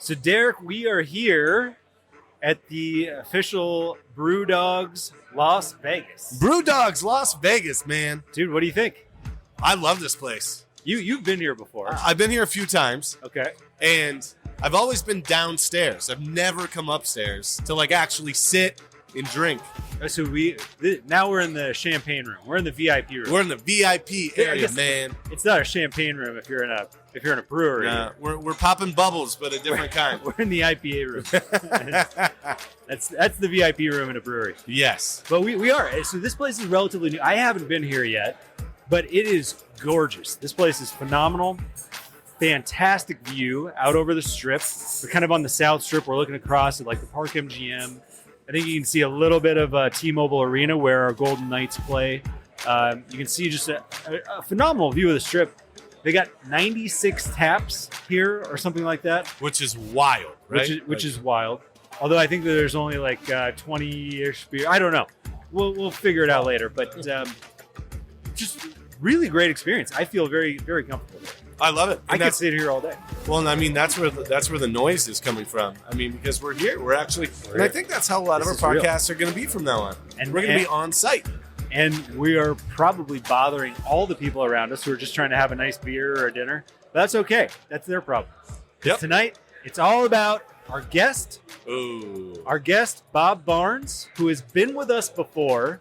So, Derek, we are here at the official BrewDog's Las Vegas. BrewDog's Las Vegas, man. Dude, what do you think? I love this place. You've been here before. I've been here a few times. Okay. And I've always been downstairs. I've never come upstairs to like actually sit and drink. So now we're in the champagne room. We're in the VIP room. We're in the VIP area, man. It's not a champagne room if you're in a brewery. Nah, we're popping bubbles, but a different kind. We're in the IPA room. that's the VIP room in a brewery. Yes. But we are. So this place is relatively new. I haven't been here yet, but it is gorgeous. This place is phenomenal. Fantastic view out over the strip. We're kind of on the South Strip. We're looking across at like the Park MGM. I think you can see a little bit of T-Mobile Arena where our Golden Knights play. You can see just a phenomenal view of the strip. They got 96 taps here or something like that. Which is wild, right? Which is wild. Although I think that there's only like 20-ish beer. I don't know. We'll figure it out later. But just really great experience. I feel very, very comfortable there. I love it. I could sit here all day. Well, I mean, that's where the noise is coming from. I mean, because we're here. We're actually, and I think that's how a lot of our podcasts are going to be from now on. And we're going to be on site. And we are probably bothering all the people around us who are just trying to have a nice beer or dinner. But that's okay. That's their problem. Yep. Tonight, it's all about our guest. Ooh. Our guest, Bob Barnes, who has been with us before.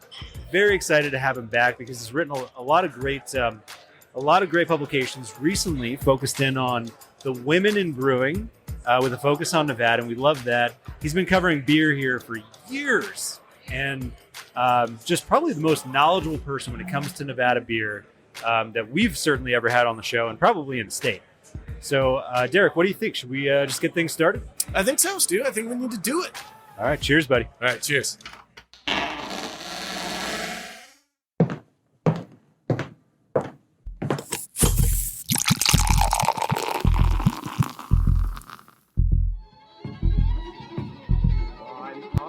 Very excited to have him back because he's written a lot of great publications recently focused in on the women in brewing with a focus on Nevada, and we love that. He's been covering beer here for years and just probably the most knowledgeable person when it comes to Nevada beer that we've certainly ever had on the show and probably in the state. So, Derek, what do you think? Should we just get things started? I think so, Stu. I think we need to do it. All right. Cheers, buddy. All right. Cheers.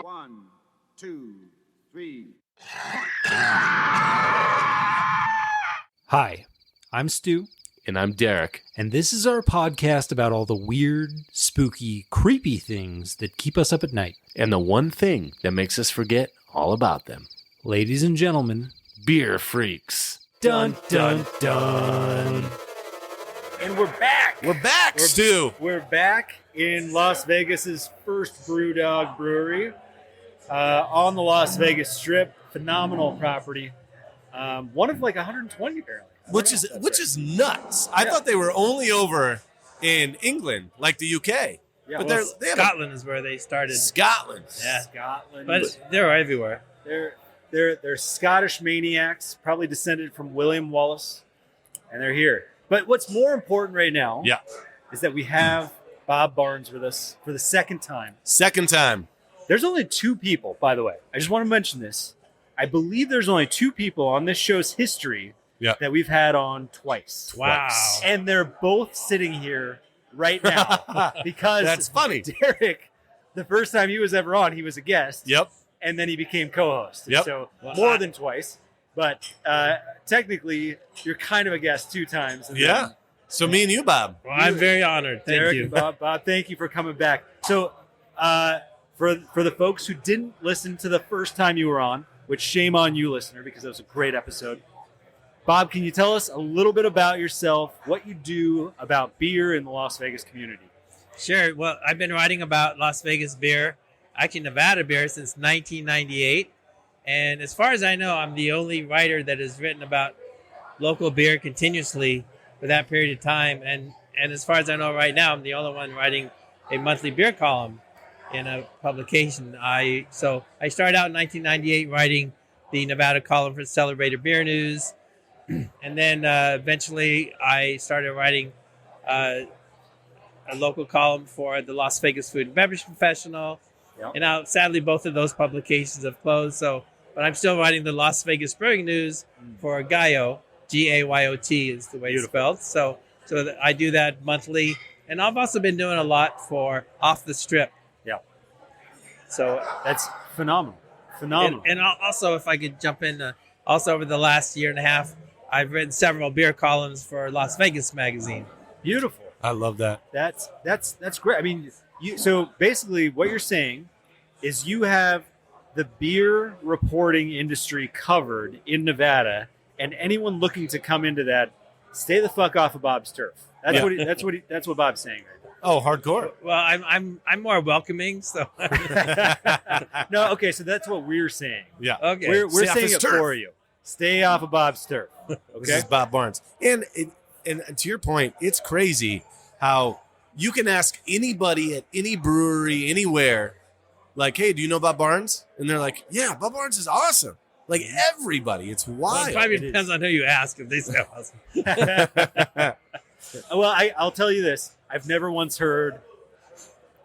One, two, three. Hi, I'm Stu. And I'm Derek. And this is our podcast about all the weird, spooky, creepy things that keep us up at night. And the one thing that makes us forget all about them. Ladies and gentlemen, beer freaks. Dun, dun, dun. And we're back. We're back, Stu. We're back in Las Vegas's first BrewDog brewery on the Las Vegas Strip. Phenomenal property. One of like 120 apparently. Which is nuts. I thought they were only over in England, like the UK. Yeah, But well, Scotland is where they started. Scotland. Yeah. Scotland. But they're everywhere. They're Scottish maniacs, probably descended from William Wallace, and they're here. But what's more important right now is that we have Bob Barnes with us for the second time. Second time. There's only two people, by the way. I just want to mention this. I believe there's only two people on this show's history that we've had on twice. Wow. And they're both sitting here right now because That's funny. Derek, the first time he was ever on, he was a guest. Yep. And then he became co-host. Yep. So more than twice. But technically, you're kind of a guest two times. And Yeah. So me and you, Bob. Well, I'm very honored. Thank Derek you. and Bob, thank you for coming back. So for the folks who didn't listen to the first time you were on, which shame on you, listener, because that was a great episode. Bob, can you tell us a little bit about yourself, what you do about beer in the Las Vegas community? Sure. Well, I've been writing about Las Vegas beer, actually Nevada beer, since 1998. And as far as I know, I'm the only writer that has written about local beer continuously for that period of time. And as far as I know right now, I'm the only one writing a monthly beer column in a publication. I started out in 1998 writing the Nevada column for Celebrated Beer News. And then eventually I started writing a local column for the Las Vegas Food and Beverage Professional. Yep. And now, sadly, both of those publications have closed. But I'm still writing the Las Vegas Brewing News for Gayot. G-A-Y-O-T is the way it's spelled. So I do that monthly. And I've also been doing a lot for Off the Strip. Yeah. So that's phenomenal. And also, if I could jump in, also over the last year and a half, I've written several beer columns for Las Vegas Magazine. Beautiful. I love that. That's great. I mean, so basically what you're saying is you have the beer reporting industry covered in Nevada, and anyone looking to come into that, stay the fuck off of Bob's turf. That's what Bob's saying right now. Oh, hardcore. Well, I'm more welcoming, so No, okay, so that's what we're saying. Yeah. okay. We're Stay off saying his it turf. for you. Stay off of Bob's turf. This Okay. is Bob Barnes. And to your point, it's crazy how you can ask anybody at any brewery anywhere, like, hey, do you know Bob Barnes? And they're like, yeah, Bob Barnes is awesome. Like everybody. It's Well, wild. it probably depends on who you ask if they say awesome. Well, I'll tell you this. I've never once heard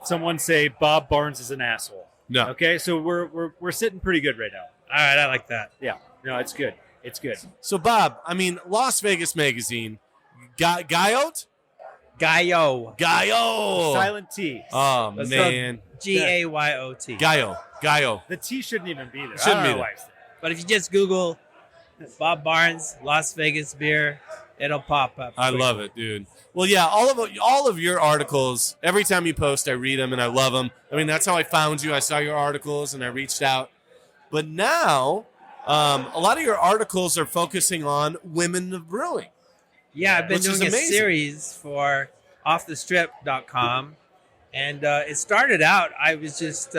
someone say Bob Barnes is an asshole. No. Okay, so we're sitting pretty good right now. All right, I like that. Yeah. No, it's good. It's good. So, Bob, I mean, Las Vegas Magazine, Guyot? Gayo. Gayo. Silent T. Oh, Let's man. Gayot. Gayo. The T shouldn't even be there. Shouldn't I don't be know there. why I said it. But if you just Google Bob Barnes, Las Vegas beer, it'll pop up. I love it, dude. Well, yeah, all of your articles, every time you post, I read them and I love them. I mean, that's how I found you. I saw your articles and I reached out. But now, a lot of your articles are focusing on women of brewing. Yeah, I've been Which is doing a amazing. series for offthestrip.com. And it started out, I was just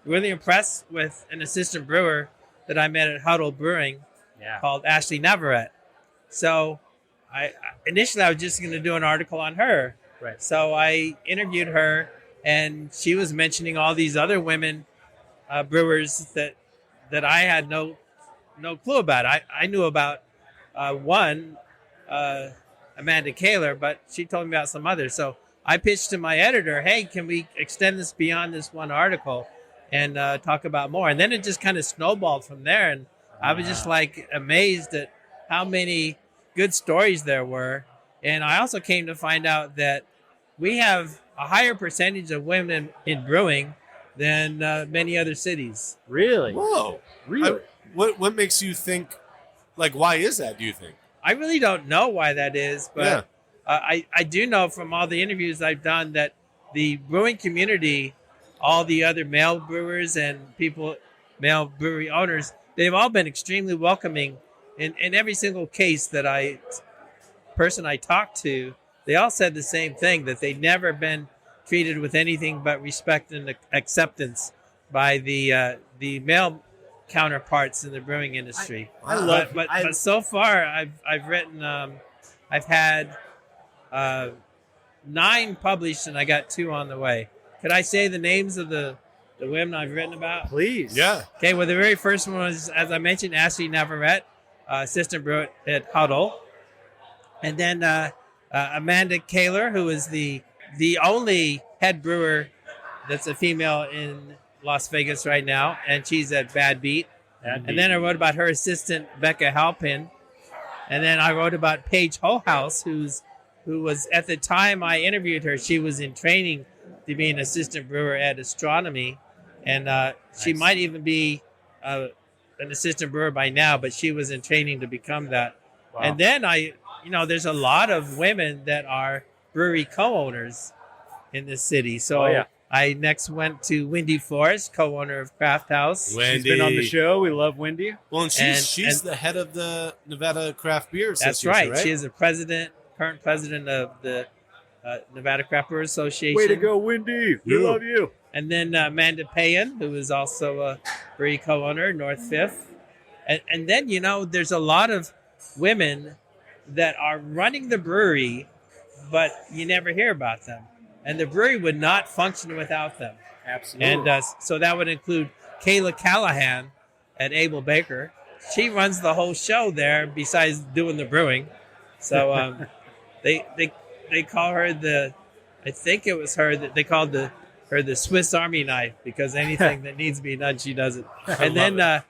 really impressed with an assistant brewer that I met at Huddle Brewing Yeah. called Ashley Navarrete. So initially I was just going to do an article on her. Right. So I interviewed her, and she was mentioning all these other women brewers that I had no clue about. I knew about one, Amanda Kaler, but she told me about some others. So I pitched to my editor, hey, can we extend this beyond this one article and talk about more? And then it just kind of snowballed from there. And I was just like amazed at how many good stories there were. And I also came to find out that we have a higher percentage of women in brewing than many other cities. Really? Whoa. Really? What makes you think, like, why is that, do you think? I really don't know why that is, but Yeah. I do know from all the interviews I've done that the brewing community, all the other male brewers and people, male brewery owners, they've all been extremely welcoming. In every single case that I talked to, they all said the same thing, that they'd never been treated with anything but respect and acceptance by the male counterparts in the brewing industry. I love but so far I've written I've had 9 published and I got 2 on the way. Could I say the names of the women I've written about? Please. Yeah. Okay, well, the very first one was, as I mentioned, Ashley Navarrete, assistant brewer at Huddle. And then Amanda Kaler, who is the only head brewer that's a female in Las Vegas right now, and she's at Bad Beat. And then I wrote about her assistant, Becca Halpin. And then I wrote about Paige Hohouse, who was, at the time I interviewed her, she was in training to be an assistant brewer at Astronomy. And she might even be an assistant brewer by now, but she was in training to become that. Wow. And then there's a lot of women that are brewery co-owners in this city. So Oh, yeah. I next went to Wendy Forrest, co-owner of Craft House. She's been on the show. We love Wendy. Well, and she's the head of the Nevada Craft Beer Association, That's right. She is the current president of the Nevada Craft Brewers Association. Way to go, Wendy. We Yeah. love you. And then Amanda Payan, who is also a brewery co-owner, North Fifth. And then, there's a lot of women that are running the brewery, but you never hear about them. And the brewery would not function without them. Absolutely. And so that would include Kayla Callahan at Able Baker. She runs the whole show there besides doing the brewing. So they call her I think it was her that they called her the Swiss Army knife, because anything that needs to be done, she does it. And then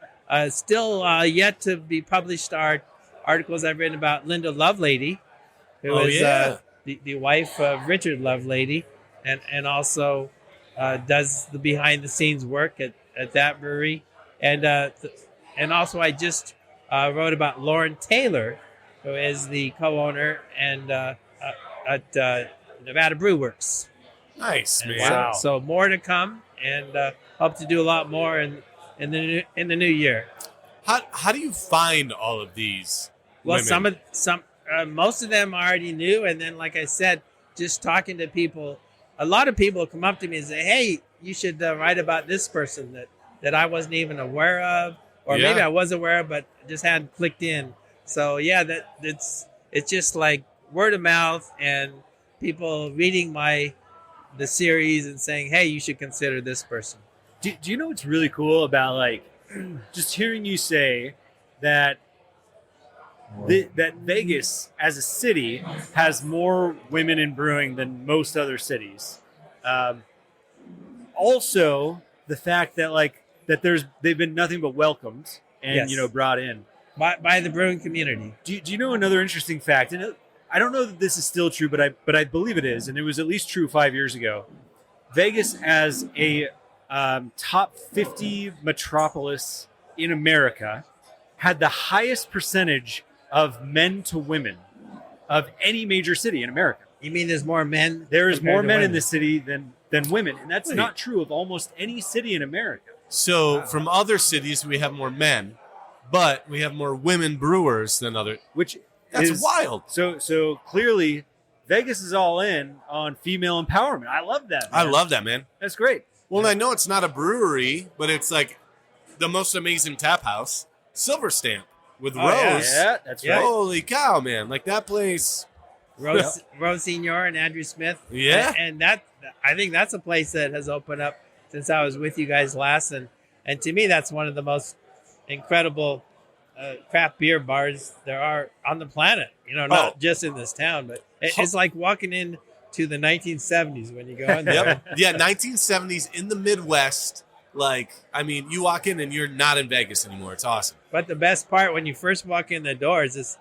still yet to be published are articles I've written about Linda Lovelady, who is the wife of Richard Lovelady, and also does the behind the scenes work at that brewery. And also I just wrote about Lauren Taylor, who is the co-owner and at Nevada Brew Works. Nice, And man. Wow. So more to come, and hope to do a lot more in the new year. How do you find all of these? Well, women? most of them I already knew, and then like I said, just talking to people, a lot of people come up to me and say, "Hey, you should write about this person that I wasn't even aware of, or Yeah. maybe I was aware of, but just hadn't clicked in." So yeah, it's just like word of mouth and people reading the series and saying, "Hey, you should consider this person." Do you know what's really cool about like just hearing you say that that Vegas as a city has more women in brewing than most other cities. Also, the fact that they've been nothing but welcomed and Yes. brought in By the brewing community. Do you know another interesting fact? And I don't know that this is still true, but I believe it is, and it was at least true 5 years ago. Vegas as a top 50 metropolis in America had the highest percentage of men to women of any major city in America. You mean there's more men? There is more compared to men in women? the city than women, and that's Wait. not true of almost any city in America. So from other cities, we have more men, but we have more women brewers than other. Which That's is wild. So clearly, Vegas is all in on female empowerment. I love that. I man. love that, man. That's great. Well, and I know it's not a brewery, but it's like the most amazing tap house, Silver Stamp with Oh, yeah. Rose. Yeah, that's Yeah. right. Holy cow, man! Like that place. Rose Senior and Andrew Smith. Yeah. And that, I think that's a place that has opened up since I was with you guys last. And to me, that's one of the most incredible craft beer bars there are on the planet. Not just in this town, but it's like walking in to the 1970s when you go in there. Yep. Yeah, 1970s in the Midwest. Like, I mean, you walk in and you're not in Vegas anymore. It's awesome. But the best part when you first walk in the door is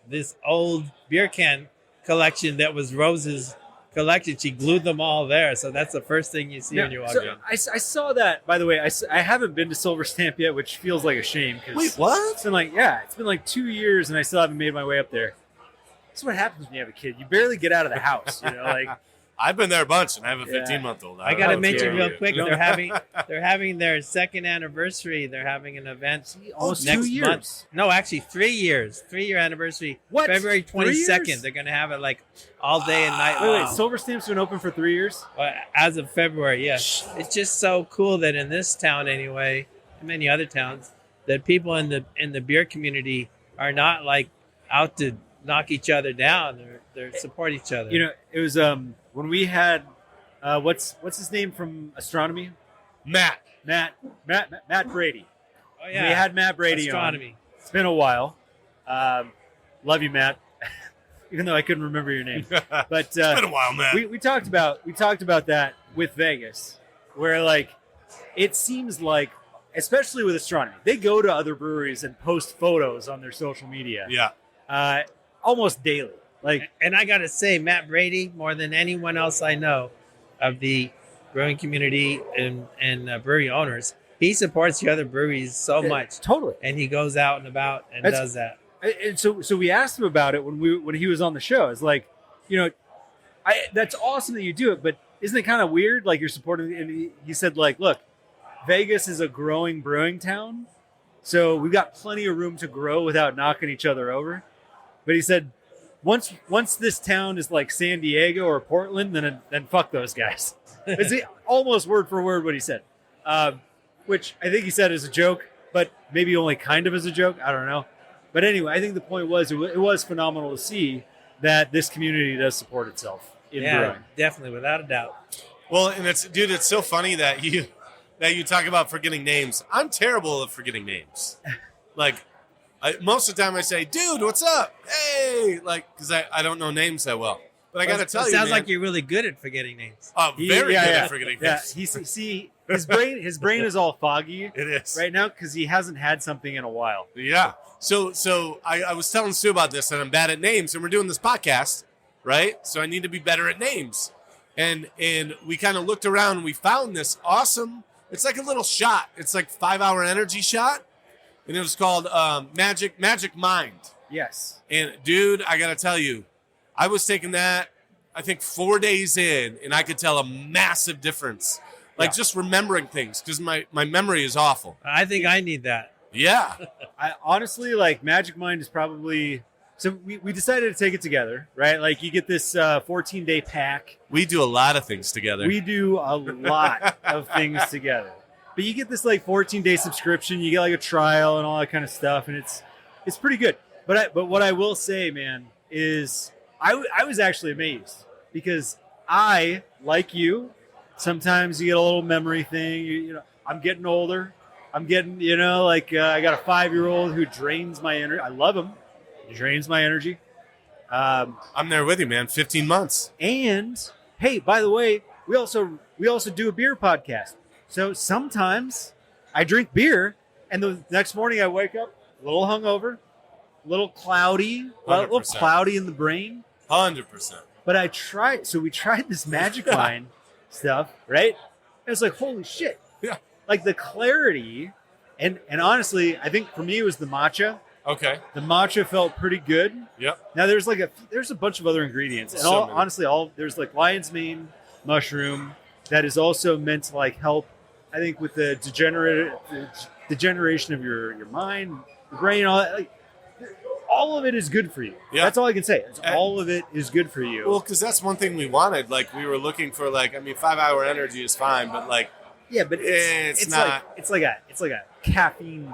this old beer can collection that was Rose's collection. She glued them all there, so that's the first thing you see when you walk in. I saw that, by the way. I haven't been to Silver Stamp yet, which feels like a shame. Wait, what? It's been like 2 years, and I still haven't made my way up there. That's what happens when you have a kid. You barely get out of the house. I've been there a bunch, and I have a Yeah. 15-month-old. I got to How mention dare real you. quick, they're having their second anniversary. They're having an event Almost next 2 years. month. No, actually 3 years. 3-year anniversary. What? February 3 years? 22nd. They're going to have it like all day and night Wait, long. Silver Stamp's been open for 3 years. As of February, yes. It's just so cool that in this town anyway, and many other towns, that people in the beer community are not like out to knock each other down. They support each other. It was when we had what's his name from astronomy? Matt. Matt Brady. Oh yeah. We had Matt Brady on. Astronomy. It's been a while. Love you, Matt. Even though I couldn't remember your name, but It's been a while, Matt. we talked about that with Vegas, where like it seems like, especially with astronomy, they go to other breweries and post photos on their social media, Yeah. almost daily. Like, And I got to say, Matt Brady, more than anyone else I know of the brewing community and brewery owners, he supports the other breweries so much. totally. And he goes out and about and That's- does that. And so we asked him about it when he was on the show. It's like, that's awesome that you do it, but isn't it kind of weird? Like you're supporting, and he said, like, look, Vegas is a growing brewing town, so we've got plenty of room to grow without knocking each other over. But he said, once this town is like San Diego or Portland, then fuck those guys. It's almost word for word what he said, which I think he said as a joke, but maybe only kind of as a joke. I don't know. But anyway, I think the point was it was phenomenal to see that this community does support itself in brewing. Definitely, without a doubt. Well, and it's so funny that you talk about forgetting names. I'm terrible at forgetting names. Like, most of the time I say, dude, what's up? Hey, like, because I don't know names that well. But I got to tell you, sounds man, like you're really good at forgetting names. oh, very good at forgetting Yeah, names. his brain is all foggy It is. right now because he hasn't had something in a while. Yeah. So I was telling Sue about this, and I'm bad at names, and we're doing this podcast, right? So I need to be better at names. And we kind of looked around, and we found this awesome, it's like a little shot. It's like 5-hour energy shot, and it was called Magic Mind. Yes. And dude, I got to tell you, I was taking that. I think 4 days in, and I could tell a massive difference. Like just remembering things, because my memory is awful. I think I need that. Yeah. I honestly, like, Magic Mind is probably... So we decided to take it together, right? Like, you get this 14-day pack. We do a lot of things together. We do a lot of things together. But you get this, like, 14-day subscription. You get, like, a trial and all that kind of stuff, and it's pretty good. But what I will say, man, is I was actually amazed because I, like you, sometimes you get a little memory thing. You know, I'm getting older. I'm getting, I got a 5-year-old who drains my energy. I love him. He drains my energy. I'm there with you, man. 15 months. And hey, by the way, we also do a beer podcast. So sometimes I drink beer, and the next morning I wake up a little hungover, a little cloudy, a little 100%. cloudy in the brain. 100%. But we tried this Magic Mind stuff, right? And it's like, holy shit. Yeah. Like the clarity, and honestly, I think for me it was the matcha. Okay. The matcha felt pretty good. Yep. Now there's a bunch of other ingredients, and So many. there's like lion's mane mushroom that is also meant to like help, I think, with the degeneration of your mind, your brain, all that. Like, all of it is good for you. Yeah. That's all I can say. All of it is good for you. Well, because that's one thing we wanted. Like, we were looking for, 5-hour energy is fine, but yeah, but it's not. It's like a caffeine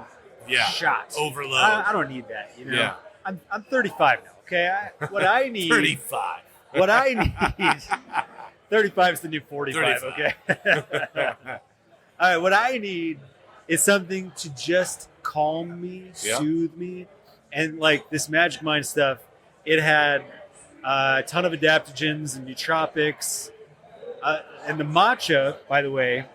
shot. Overload. I don't need that. Yeah. I'm 35 now. Okay, what I need. 35. What I need. 35 is the new 45. 35. Okay. All right. What I need is something to just calm me, soothe me, and like this Magic Mind stuff. It had a ton of adaptogens and nootropics, and the matcha, by the way,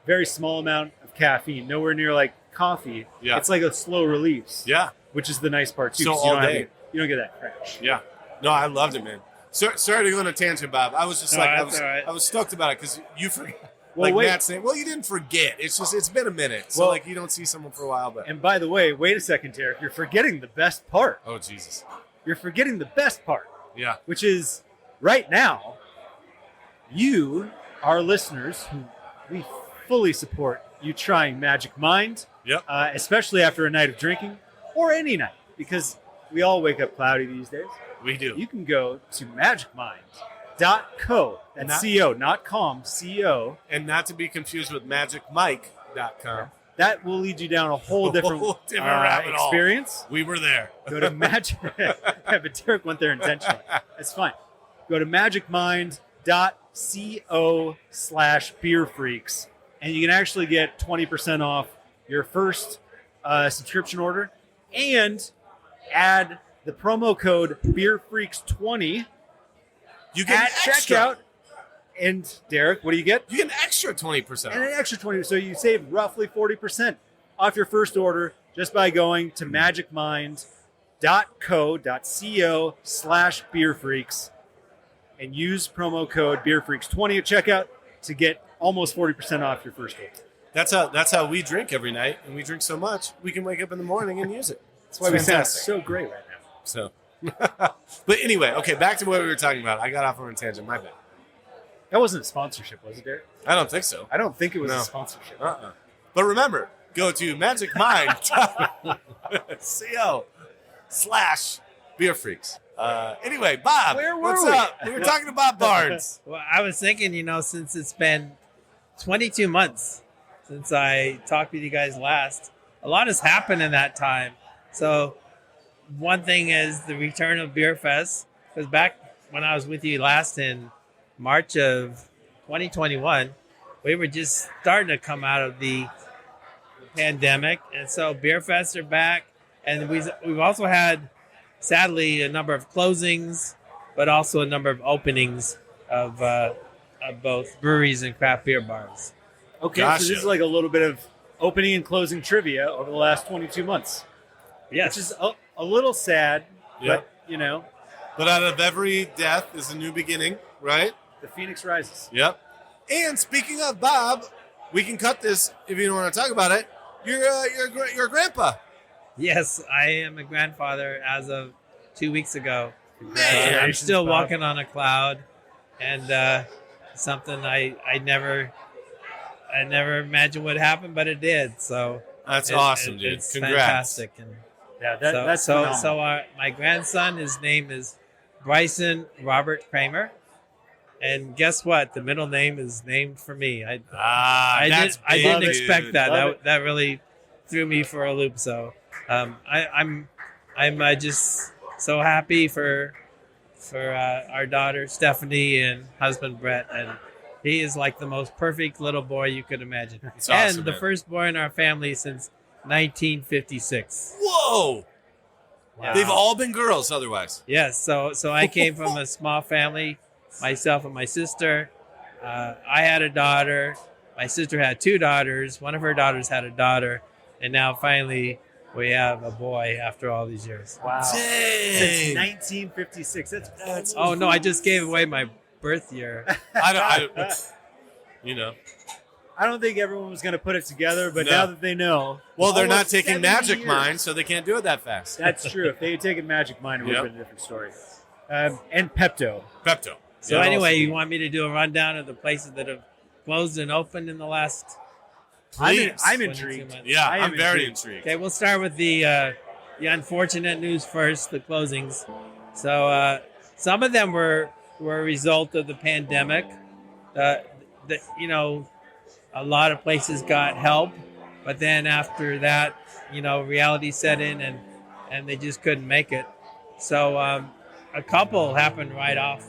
very small amount of caffeine, nowhere near like coffee. Yeah. It's like a slow release. Yeah. Which is the nice part too. So 'cause you all don't have day. you don't get that crash. Yeah. No, I loved it, man. Sorry to go on a tangent, Bob. I was just No, that's all right. I was stoked about it because you forgot. Well, wait. Matt's saying, well, you didn't forget. It's just, it's been a minute. So, Well- you don't see someone for a while, but. And by the way, wait a second, Derek. You're forgetting the best part. Oh, Jesus. You're forgetting the best part, Yeah. which is right now, you, our listeners, who we fully support you trying Magic Mind, Yep. especially after a night of drinking or any night, because we all wake up cloudy these days. We do. You can go to magicmind.co. That's C-O, not com, C-O. And not to be confused with magicmike.com. That will lead you down a whole different, Whole different rabbit hole. experience. We were there. Go to Magic. Yeah, but Derek went there intentionally. That's fine. Go to magicmind.co/beerfreaks, and you can actually get 20% off your first subscription order, and add the promo code BeerFreaks20 You get at extra. checkout. And Derek, what do you get? You get an extra 20%. And an extra 20%. So you save roughly 40% off your first order just by going to magicmind.co.co/beerfreaks and use promo code BeerFreaks20 at checkout to get almost 40% off your first order. That's how we drink every night, and we drink so much we can wake up in the morning and use it. That's why we sound so great right now. So, but anyway, okay, back to what we were talking about. I got off on a tangent. My bad. That wasn't a sponsorship, was it, Derek? I don't think so. I don't think it was No. a sponsorship. But remember, go to magicmind.co/beerfreaks. Anyway, Bob, Where were what's we? up? We were talking about Barnes. Well, I was thinking, since it's been 22 months since I talked with you guys last, a lot has happened in that time. So one thing is the return of Beer Fest, because back when I was with you last in March of 2021, we were just starting to come out of the pandemic. And so Beer Fests are back. And we've also had, sadly, a number of closings, but also a number of openings of both breweries and craft beer bars. Okay, Gotcha. so this is like a little bit of opening and closing trivia over the last 22 months. Yes. Which is a little sad, Yeah. but, But out of every death is a new beginning, right? the phoenix rises. Yep. And speaking of Bob, we can cut this if you don't want to talk about it. You're a grandpa. Yes, I am a grandfather as of 2 weeks ago. Man, I'm still Bob. walking on a cloud. and something I never imagined would happen, but it did. So That's awesome, dude. It's Congrats. fantastic. And Yeah, so, that's so, phenomenal. so my grandson, his name is Bryson Robert Kramer, and guess what? The middle name is named for me. I That's didn't big, expect dude. that. Love That really threw me for a loop. So I'm just so happy for our daughter Stephanie and husband Brett, and he is like the most perfect little boy you could imagine. It's and awesome, the man. first boy in our family since 1956. Whoa! Wow. They've all been girls otherwise. Yes, so I came from a small family, myself and my sister. I had a daughter. My sister had 2 daughters. One of her daughters had a daughter, and now finally we have a boy after all these years. Wow. Since Dang. 1956. That's Oh no, I just gave away my birth year. I don't, you know. I don't think everyone was going to put it together, but No. now that they know. Well, they're not almost taking 70 Magic years. Mine, so they can't do it that fast. That's true. If they had taken Magic Mine, it would have Yep. been a different story. And Pepto. Pepto. So Yeah. anyway, you want me to do a rundown of the places that have closed and opened in the last? Please. I'm 22 intrigued. months? Yeah, I am I'm very intrigued. intrigued. Okay, we'll start with the unfortunate news first, the closings. So some of them were a result of the pandemic. A lot of places got help, but then after that, reality set in and they just couldn't make it. So a couple happened right off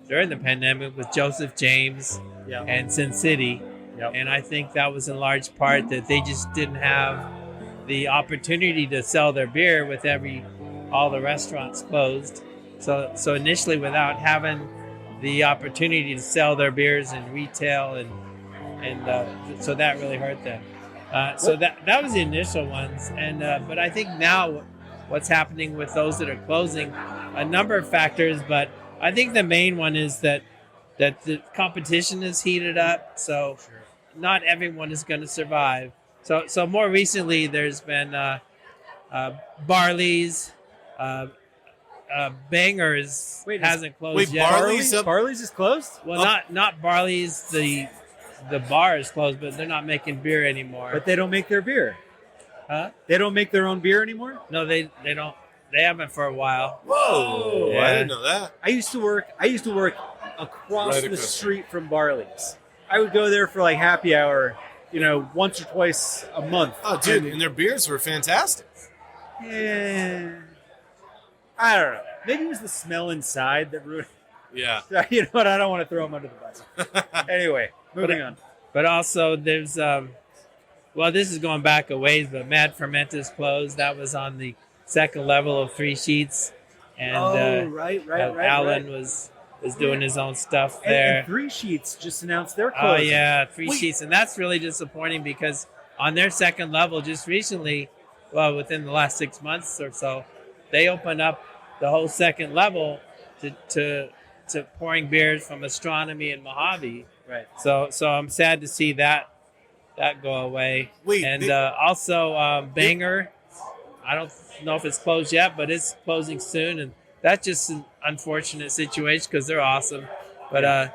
during the pandemic with Joseph James Yeah. and Sin City. Yep. And I think that was in large part that they just didn't have the opportunity to sell their beer with all the restaurants closed. So initially, without having the opportunity to sell their beers in retail, and so that really hurt them. So that was the initial ones, but I think now what's happening with those that are closing, a number of factors, but I think the main one is that the competition is heated up. So not everyone is going to survive. So more recently, there's been Barley's, Bangers Wait, hasn't closed wait, yet. Barley's up- Barley's is closed? Well, not Barley's. The bar is closed, but they're not making beer anymore. But they don't make their beer. Huh? They don't make their own beer anymore? No, they don't. They haven't for a while. Whoa! Yeah. I didn't know that. I used to work across Right the across. street from Barley's. I would go there for like happy hour, once or twice a month. Oh, dude, and their beers were fantastic. Yeah. I don't know. Maybe it was the smell inside that ruined. Yeah. You know what? I don't want to throw them under the bus. Anyway, moving on. But also, there's this is going back a ways, but Mad Ferment is closed. That was on the second level of 3 Sheets, and right. Alan was doing his own stuff And there. 3 Sheets just announced their Oh closing. yeah, 3 Wait. Sheets, and that's really disappointing because on their second level, just recently, well, within the last 6 months or so, they opened up the whole second level to pouring beers from Astronomy and Mojave. Right. So I'm sad to see that go away. Wait, and they- also Banger, I don't know if it's closed yet, but it's closing soon, and that's just an unfortunate situation because they're awesome. But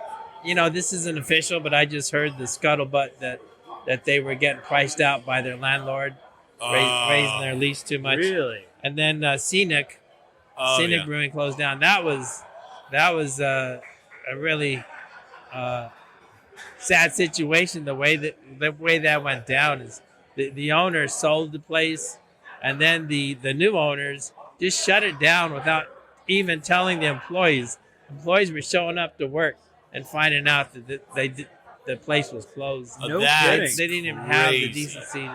this isn't official, but I just heard the scuttlebutt that they were getting priced out by their landlord, raising their lease too much. Really? And then Scenic Yeah. Brewing closed down. That was a really sad situation. The way that went down is the owner sold the place, and then the new owners just shut it down without even telling the employees. Employees were showing up to work and finding out that the place was closed. No That's kidding. They didn't even have the crazy. decency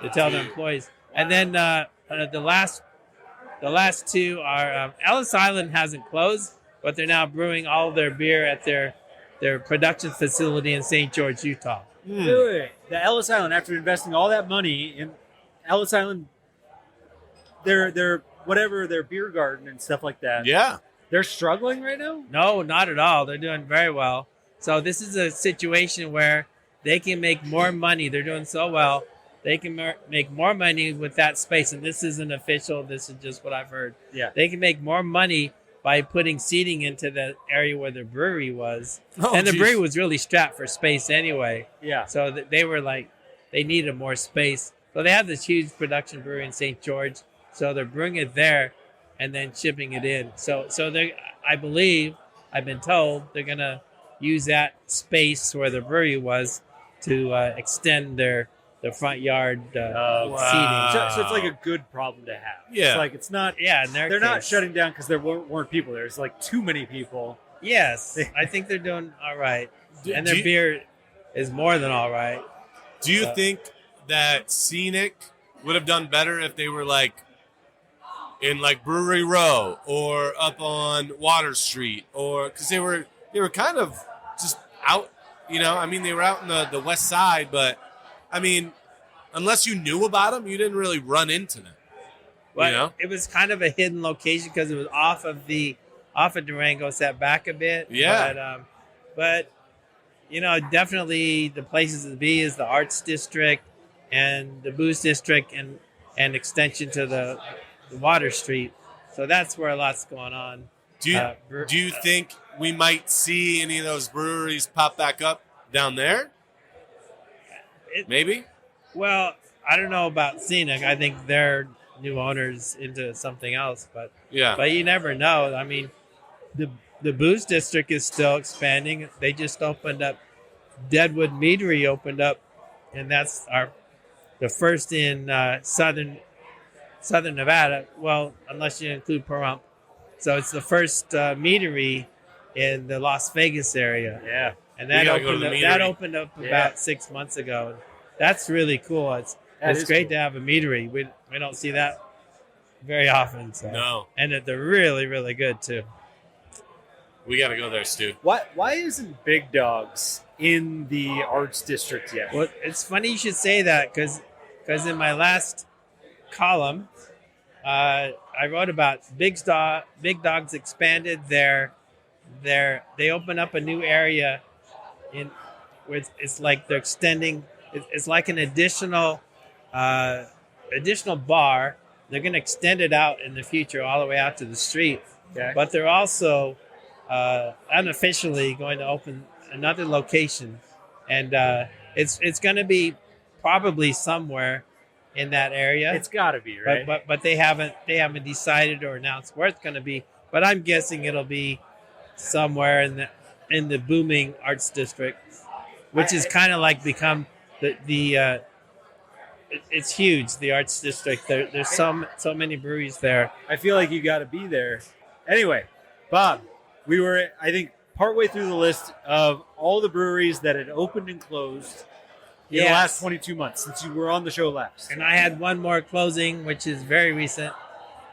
to tell the employees. And then the last 2 are Ellis Island hasn't closed, but they're now brewing all of their beer at their production facility in St. George, Utah. Wait. The Ellis Island, after investing all that money in Ellis Island, their beer garden and stuff like that. Yeah. They're struggling right now? No, not at all. They're doing very well. So this is a situation where they can make more money. They're doing so well. They can make more money with that space. And this isn't official. This is just what I've heard. Yeah. They can make more money by putting seating into the area where the brewery was. Oh, And the geez. brewery was really strapped for space anyway. Yeah. So they were like, they needed more space. So they have this huge production brewery in St. George. So they're brewing it there and then shipping it in. So they, I believe, I've been told, they're going to use that space where the brewery was to extend their front yard seating. So it's like a good problem to have. Yeah. It's like it's not. Yeah, in their They're not case. shutting down because there weren't people there. It's like too many people. Yes, I think they're doing all right. And their Do you- beer is more than all right. Do you think that Scenic would have done better if they were like in like Brewery Row or up on Water Street, or because they were kind of just out, I mean, they were out in the west side, but I mean, unless you knew about them, you didn't really run into them. But it was kind of a hidden location because it was off of Durango, set back a bit. Yeah. But definitely the places to be is the Arts District and the Booze District and extension to the Water Street. So that's where a lot's going on. Do you think we might see any of those breweries pop back up down there? Maybe. Well, I don't know about Scenic. I think they're new owners into something else, but you never know. I mean, the Booze District is still expanding. They just opened up. Deadwood Meadery opened up, and that's the first in southern Nevada. Well, unless you include Pahrump. So it's the first meadery in the Las Vegas area. Yeah. And We that gotta go to the opened up Yeah. about 6 months ago. That's really cool. It's is great cool. to have a meadery. We don't see that very often. So. No. And they're really, really good too. We got to go there, Stu. Why isn't Big Dogs in the Arts District yet? Well, it's funny you should say that because in my last column, I wrote about Big Dogs expanded they opened up a new area where it's like they're extending. It's like an additional bar. They're going to extend it out in the future all the way out to the street. Okay. But they're also unofficially going to open another location, and it's going to be probably somewhere in that area. It's got to be, right? But they haven't decided or announced where it's going to be. But I'm guessing it'll be somewhere in the booming Arts District, which is kind of like become it's huge. The Arts District. There's so many breweries there. I feel like you got to be there. Anyway, Bob, we were, I think, partway through the list of all the breweries that had opened and closed in the Yes. last 22 months since you were on the show last. And I had one more closing, which is very recent.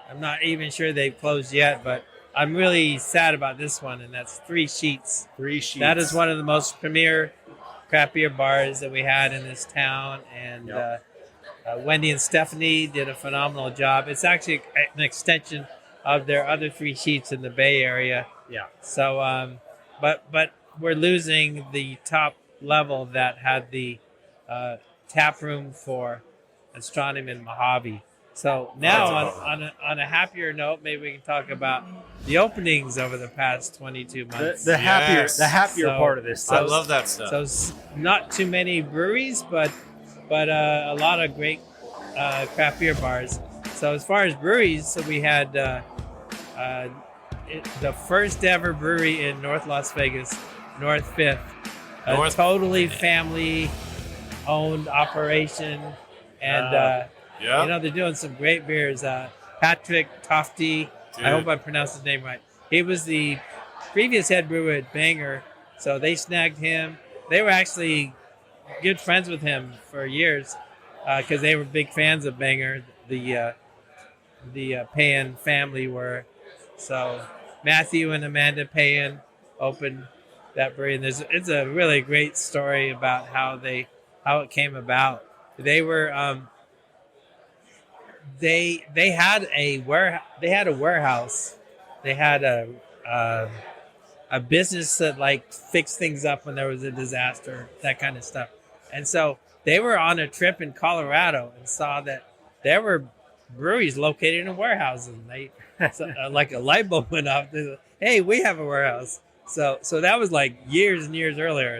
I'm not even sure they've closed yet, but I'm really sad about this one, and that's Three Sheets. 3 Sheets. That is one of the most premier craft beer bars that we had in this town, and Yep. Wendy and Stephanie did a phenomenal job. It's actually an extension of their other Three Sheets in the Bay Area. Yeah. So, but we're losing the top level that had the tap room for Astronomy and Mojave. So now, on a happier note, maybe we can talk about the openings over the past 22 months. The happier, Yes. the happier So- part of this. I love that stuff. So not too many breweries, but a lot of great craft beer bars. So as far as breweries, so we had the first ever brewery in North Las Vegas, North Fifth, a North totally family-owned operation, and yeah. they're doing some great beers. Patrick Tofty, Dude. I hope I pronounced his name right. He was the previous head brewer at Banger, so they snagged him. They were actually good friends with him for years because they were big fans of Banger. The Payan family were. So Matthew and Amanda Payan opened that brewery, and it's a really great story about how it came about. They were they had a warehouse. They had a business that like fixed things up when there was a disaster, that kind of stuff. And so they were on a trip in Colorado and saw that there were breweries located in warehouses. And they like a light bulb went off. Hey, we have a warehouse. So that was like years and years earlier.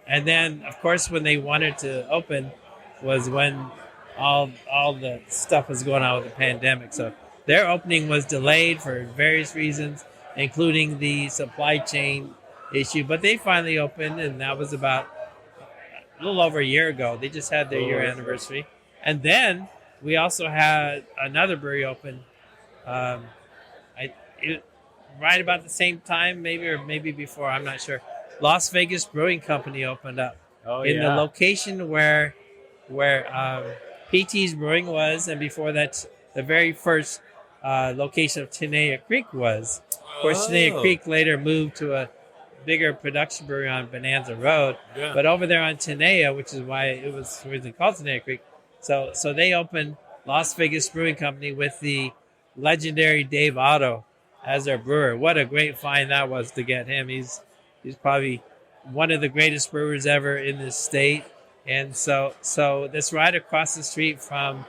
And then of course when they wanted to open was when all the stuff was going on with the pandemic. So their opening was delayed for various reasons, including the supply chain issue. But they finally opened, and that was about a little over a year ago. They just had their year anniversary. And then we also had another brewery open right about the same time, maybe before, I'm not sure. Las Vegas Brewing Company opened up in the location where PT's Brewing was, and before that, the very first location of Tenaya Creek was. Of course, Tenaya Creek later moved to a bigger production brewery on Bonanza Road, but over there on Tenaya, which is why it was originally called Tenaya Creek. So they opened Las Vegas Brewing Company with the legendary Dave Otto as their brewer. What a great find that was to get him. He's probably one of the greatest brewers ever in this state. And so this right across the street from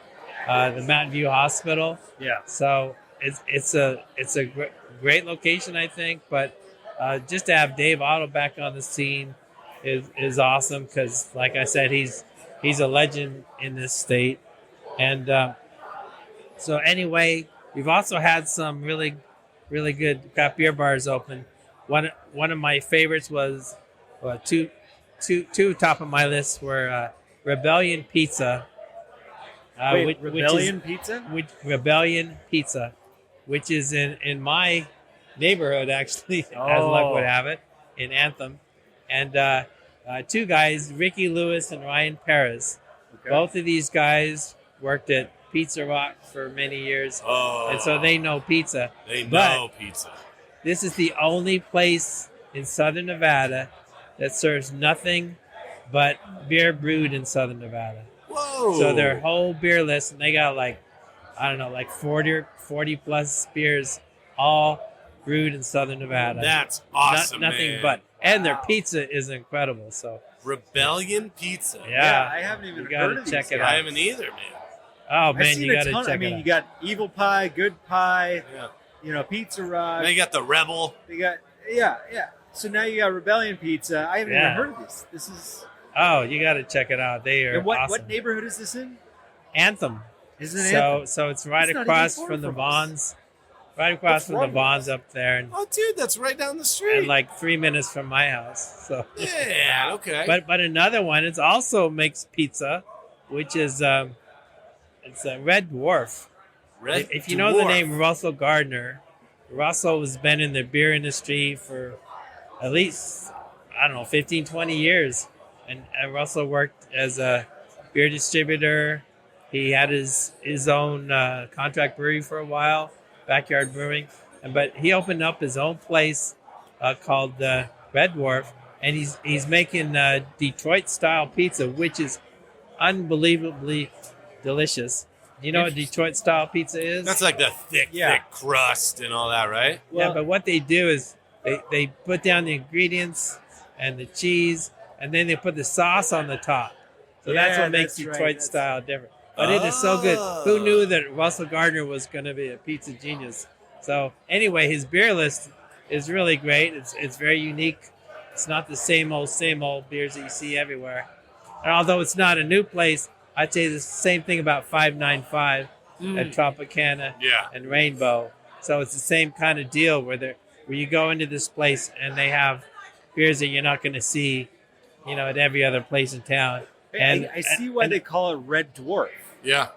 the Mountain View Hospital. Yeah. So it's a great location, I think. But just to have Dave Otto back on the scene is awesome because, like I said, he's a legend in this state. And so anyway, we've also had some really good craft beer bars open. One of my favorites was two top of my list were Rebellion Pizza. Rebellion Pizza, which is in my neighborhood, actually, as luck would have it, in Anthem. And two guys, Ricky Lewis and Ryan Perez. Okay. Both of these guys worked at Pizza Rock for many years, and so they know pizza. Pizza. This is the only place in Southern Nevada that serves nothing but beer brewed in Southern Nevada. Whoa! So their whole beer list, and they got like 40 plus beers, all brewed in Southern Nevada. That's awesome, nothing man. but. And their pizza is incredible. So Rebellion Pizza. Yeah, I haven't even heard of these check it I out. haven't either, man. Oh man, you got to check check it out. it out. You got Evil Pie, Good Pie, Yeah. Pizza Rock. Now you got the Rebel. You got So now you got Rebellion Pizza. I haven't even heard of this. This is. Oh, you got to check it out. They are And what awesome. neighborhood is this in? Anthem. Isn't it Anthem? So it's right It's not across even from the far from Vons. Right across from the Vons up there. And, Oh, dude, that's right down the street. and like 3 minutes from my house. So yeah, okay. But another one, it also makes pizza, which is it's a Red Dwarf. If you know the name Russell Gardner, Russell has been in the beer industry for at least, 15, 20 years. And Russell worked as a beer distributor. He had his own contract brewery for a while, Backyard Brewing. But he opened up his own place called Red Dwarf. And he's making Detroit-style pizza, which is unbelievably delicious. Do you know what Detroit-style pizza is? That's like the thick crust and all that, right? Yeah, but what they do is they put down the ingredients and the cheese, and then they put the sauce on the top. So that's what makes Detroit-style different. But it is so good. Who knew that Russell Gardner was going to be a pizza genius? So anyway, his beer list is really great. It's very unique. It's not the same old beers that you see everywhere. And although it's not a new place, I'd say the same thing about 595 at Tropicana and Rainbow. So it's the same kind of deal where you go into this place and they have beers that you're not going to see, at every other place in town. And I see why they call it Red Dwarf. Yeah.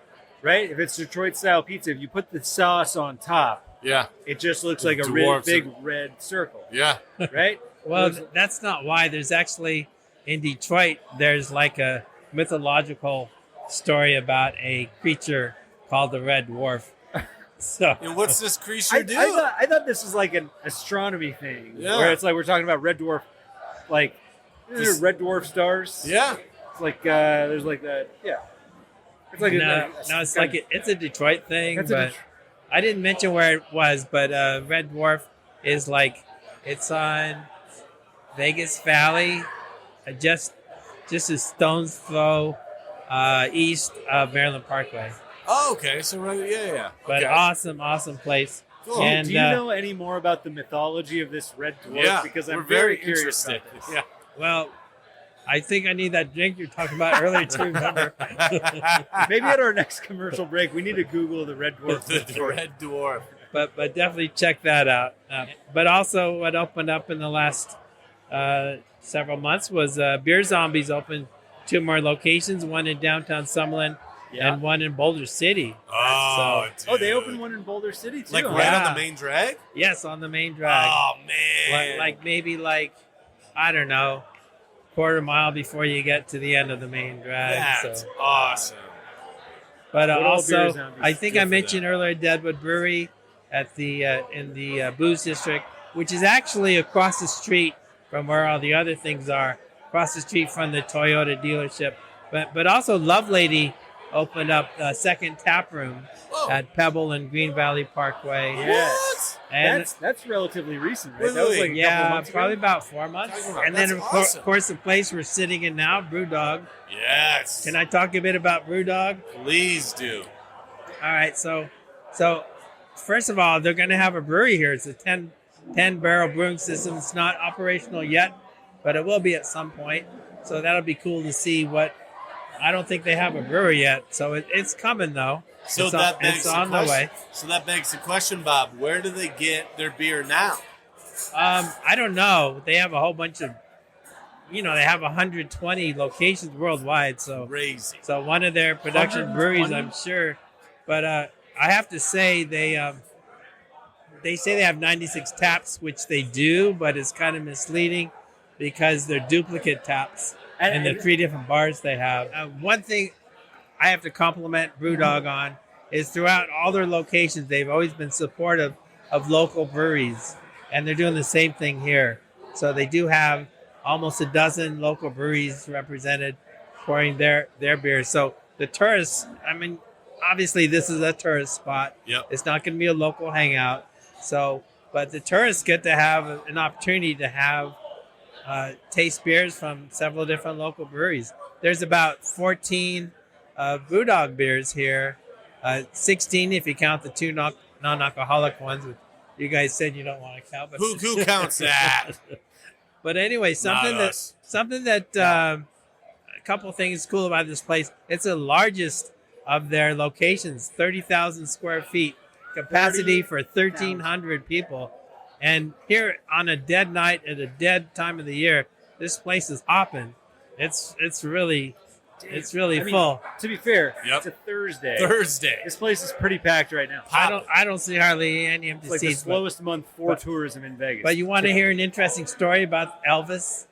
Right? If it's Detroit-style pizza, if you put the sauce on top, it just looks like a big red circle. Yeah. Right? Well, that's not why. There's actually, in Detroit, there's like a mythological story about a creature called the Red Dwarf. So, and what's this creature do? I thought this was like an astronomy thing, where it's like we're talking about Red Dwarf, like Red Dwarf stars. Yeah, it's like there's like that. Yeah, it's like it's a Detroit thing. But I didn't mention where it was, but Red Dwarf is like it's on Vegas Valley, just a stone's throw east of Maryland Parkway. Oh, okay. So right, yeah. But Okay. awesome place. Cool. And Do you know any more about the mythology of this red dwarf? Yeah, Because we're I'm very very curious interested. about this. Yeah. well, I think I need that drink you're talking about earlier too. Remember? Maybe at our next commercial break, we need to Google the red dwarf. the red dwarf. but definitely check that out. But also, what opened up in the last several months was Beer Zombies opened 2 more locations, one in downtown Summerlin and one in Boulder City. Oh, Oh, they dude. opened one in Boulder City too. Like huh? right on Yeah. the main drag. Yes, on the main drag. Oh man. Like maybe I don't know, quarter mile before you get to the end of the main drag. That's So. awesome. But Good old Beer also, Zombies. I think Good I for mentioned earlier Deadwood Brewery at the in the Booze District, which is actually across the street from where all the other things are, across the street from the Toyota dealership. But also Lovelady opened up a second tap room Whoa. at Pebble and Green Valley Parkway. Yes. And That's relatively recent, right? Wait, That was wait, like a couple yeah, months probably ago. about 4 months. Talking about- And then, that's of awesome. course, the place we're sitting in now, BrewDog. Yes. Can I talk a bit about BrewDog? Please do. All right, so first of all, they're going to have a brewery here. It's a 10 barrel brewing system. It's not operational yet, but it will be at some point. So that'll be cool to see what. I don't think they have a brewery yet, so it's coming though. So it's that on, begs it's the on the question. way. So that begs the question, Bob. Where do they get their beer now? I don't know. They have a whole bunch of, they have 120 locations worldwide. So Crazy. one of their production 120? breweries, I'm sure. But I have to say they say they have 96 taps, which they do, but it's kind of misleading because they're duplicate taps and the 3 different bars they have. One thing I have to compliment BrewDog on is throughout all their locations, they've always been supportive of local breweries, and they're doing the same thing here. So they do have almost a dozen local breweries represented pouring their beers. So the tourists, obviously this is a tourist spot. Yep. It's not going to be a local hangout. So, but the tourists get to have an opportunity to have taste beers from several different local breweries. There's about 14 BrewDog beers here, 16 if you count the 2 non-alcoholic ones. Which you guys said you don't want to count, but Who counts that? But anyway, something Not us. that a couple of things cool about this place. It's the largest of their locations, 30,000 square feet, capacity for 1,300 people. And here on a dead night at a dead time of the year, this place is hopping. It's really full. To be fair, Yep. it's a Thursday. Thursday. This place is pretty packed right now. I don't see hardly any empty It's like the seats. slowest month for but- tourism in Vegas. But you want to hear an interesting story about Elvis?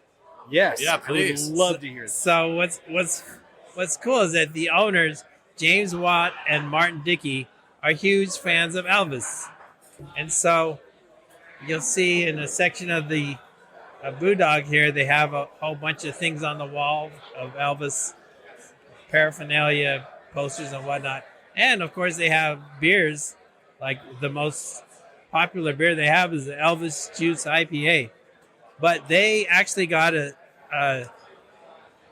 Yes. Yeah, I would please. love to hear this. So what's cool is that the owners, James Watt and Martin Dickey, are huge fans of Elvis. And so you'll see in a section of the BrewDog here, they have a whole bunch of things on the wall of Elvis paraphernalia, posters and whatnot. And of course they have beers. Like the most popular beer they have is the Elvis Juice IPA. But they actually got a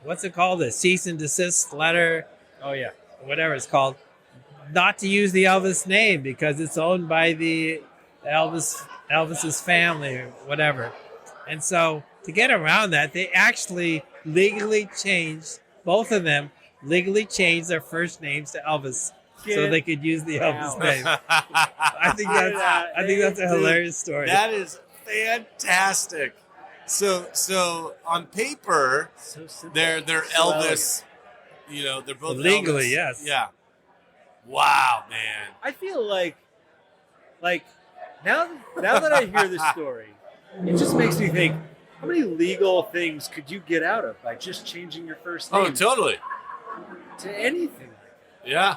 what's it called? A cease and desist letter, Oh yeah. whatever it's called, not to use the Elvis name because it's owned by the Elvis's family or whatever. And so to get around that, they actually legally changed, both of them legally changed their first names to Elvis so they could use the Elvis out. name. I think that's a hilarious story. That is fantastic. So on paper, So simple. they're So Elvis. They're both Legally, Elvis. yes. Yeah. Wow, man. I feel like now that I hear this story, it just makes me think, how many legal things could you get out of by just changing your first name Oh, totally. to anything? Yeah.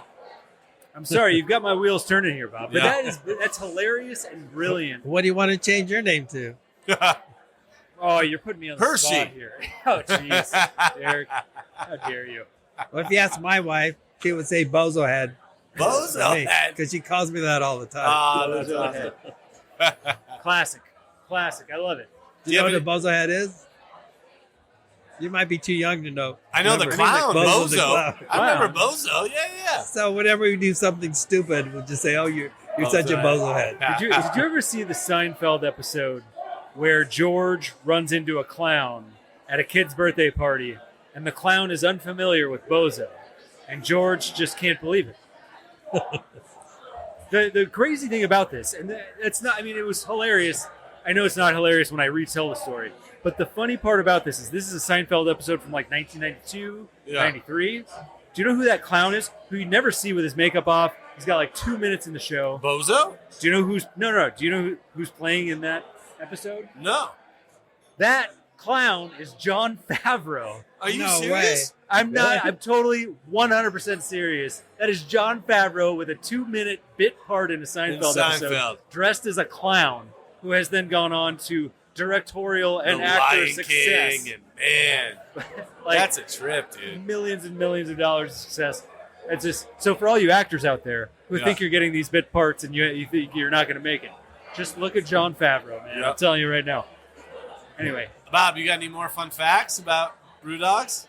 I'm sorry, you've got my wheels turning here, Bob. But Yeah. that's hilarious and brilliant. What do you want to change your name to? Oh, you're putting me on the Hershey. spot here. Oh, jeez, Derek, how dare you? Well, if you ask my wife, she would say Bozo Head. Bozo Head. Because she calls me that all the time. Oh, that's awesome. Classic. I love it. Do you know what a Bozo Head is? You might be too young to know. I know the Remember clown, Bozo the Bozo. Clown. I remember Bozo. Yeah. So whenever we do something stupid, we'll just say, "Oh, you're such a bozo head." Did you ever see the Seinfeld episode where George runs into a clown at a kid's birthday party, and the clown is unfamiliar with Bozo, and George just can't believe it? The crazy thing about this, and it's not, I mean, it was hilarious. I know it's not hilarious when I retell the story, but the funny part about this is a Seinfeld episode from like 1992, 93. Do you know who that clown is? Who you never see with his makeup off. He's got like 2 minutes in the show. Bozo? Do you know who's no? Do you know who's playing in that episode? No. That clown is Jon Favreau. Are you No serious? I'm not. I'm totally 100% serious. That is Jon Favreau with a 2-minute bit part in a Seinfeld episode, dressed as a clown, who has then gone on to directorial and The actor Lion success. King, and man, Like, that's a trip, dude. millions and millions of dollars of success. It's just so for all you actors out there who think you're getting these bit parts and you think you're not going to make it, just look at Jon Favreau, man. I'm telling you right now. Anyway, Bob, you got any more fun facts about BrewDogs?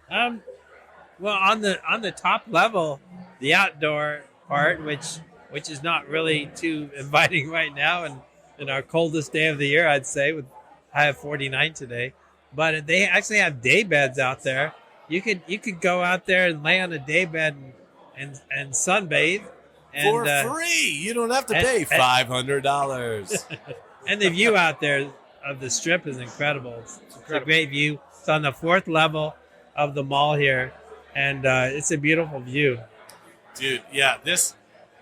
Well, on the top level, the outdoor part, which is not really too inviting right now, and in our coldest day of the year, I'd say, with high of 49 today. But they actually have day beds out there. You could go out there and lay on a day bed and sunbathe. And, For free. You don't have to pay $500. And the view out there of the strip is incredible. It's a great view. It's on the 4th level of the mall here, and it's a beautiful view. Dude, yeah,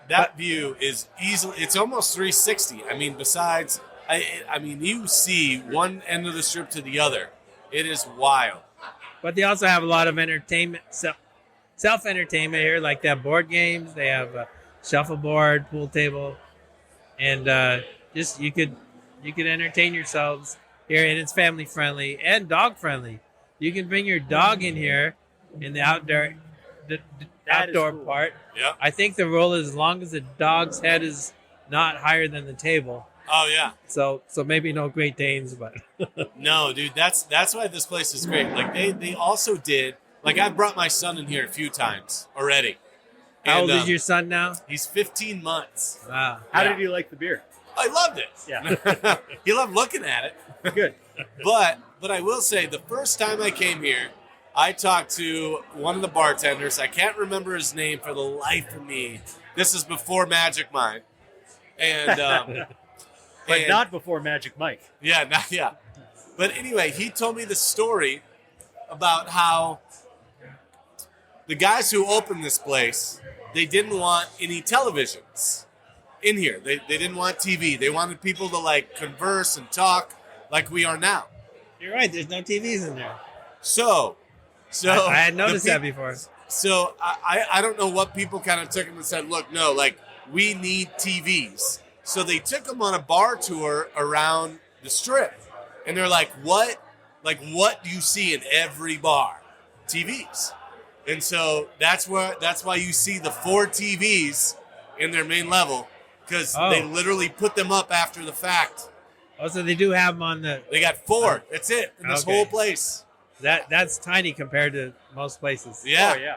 that view is easily, it's almost 360. I mean, besides, I mean, you see one end of the strip to the other. It is wild. But they also have a lot of entertainment, self-entertainment here, like they have board games. They have a shuffleboard, pool table, and just you could entertain yourselves here, and it's family friendly and dog friendly. You can bring your dog in here in the outdoor cool. part. Yeah. I think the rule is as long as the dog's head is not higher than the table. Oh, yeah. So maybe no Great Danes, but No, dude, that's why this place is great. Like they also did, like I've brought my son in here a few times already. How old is your son now? He's 15 months. Wow. how did you like the beer? I loved it. Yeah. He loved looking at it. Good. But I will say, the first time I came here, I talked to one of the bartenders. I can't remember his name for the life of me. This is before Magic Mike. And But not before Magic Mike. Yeah. But anyway, he told me the story about how the guys who opened this place, they didn't want any televisions in here. They didn't want TV. They wanted people to like converse and talk like we are now. You're right. There's no TVs in there. So I had noticed that before. So I don't know what people kind of took them and said, look, no, like we need TVs. So they took them on a bar tour around the strip. And they're like, what do you see in every bar? TVs. And so that's why you see the 4 TVs in their main level, because they literally put them up after the fact. Oh, so they do have them on the... They got 4. That's it in this whole place. That's tiny compared to most places. Yeah. Oh, yeah.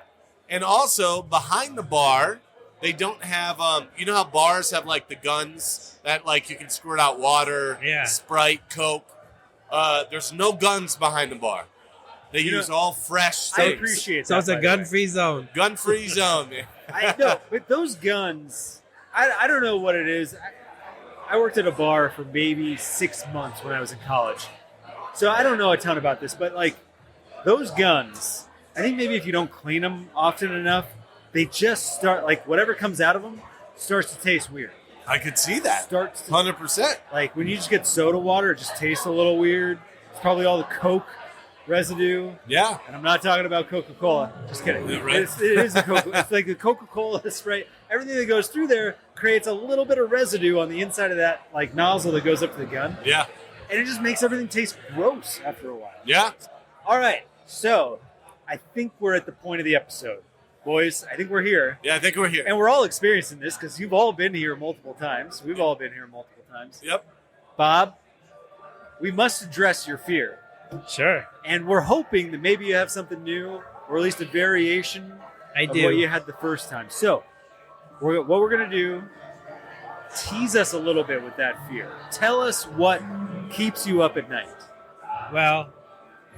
And also, behind the bar, they don't have, you know how bars have, like, the guns that, like, you can squirt out water, Sprite, Coke? There's no guns behind the bar. They use all fresh I things. appreciate that. So it's a gun-free zone. Gun-free zone, man. I know, but those guns, I don't know what it is. I worked at a bar for maybe 6 months when I was in college. So I don't know a ton about this, but, like, those guns, I think maybe if you don't clean them often enough, they just start, like, whatever comes out of them starts to taste weird. I could see that. Starts to, 100%. like, when you just get soda water, it just tastes a little weird. It's probably all the Coke residue. Yeah. And I'm not talking about Coca-Cola. Just kidding. Yeah, right. It is a Coca. It's like the Coca-Cola spray. Everything that goes through there creates a little bit of residue on the inside of that, like, nozzle that goes up to the gun. Yeah. And it just makes everything taste gross after a while. Yeah. All right. So I think we're at the point of the episode. Boys, I think we're here. Yeah, I think we're here. And we're all experiencing this because you've all been here multiple times. We've all been here multiple times. Yep. Bob, we must address your fear Sure. And we're hoping that maybe you have something new, or at least a variation I of do. what you had the first time. So, what we're going to do, tease us a little bit with that fear. Tell us what keeps you up at night. Well,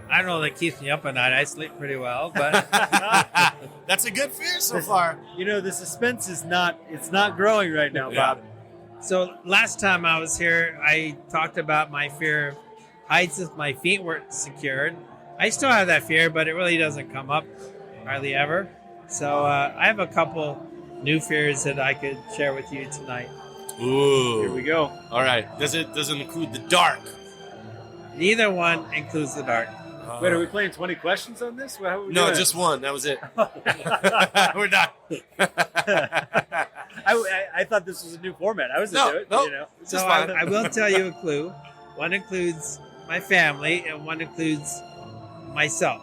I don't know that keeps me up at night. I sleep pretty well, but That's a good fear so far. You know, the suspense is it's not growing right now, Yeah. Bob. so last time I was here, I talked about my fear of heights if my feet weren't secured. I still have that fear, but it really doesn't come up hardly ever. So I have a couple new fears that I could share with you tonight. Ooh. Here we go. All right. Doesn't include the dark. Neither one includes the dark. Wait, are we playing 20 questions on this? How are we No, doing? just one. That was it. We're done. I thought this was a new format. I was No, into it. no. You know. It's So just I, fine. I will tell you a clue. One includes my family, and one includes myself.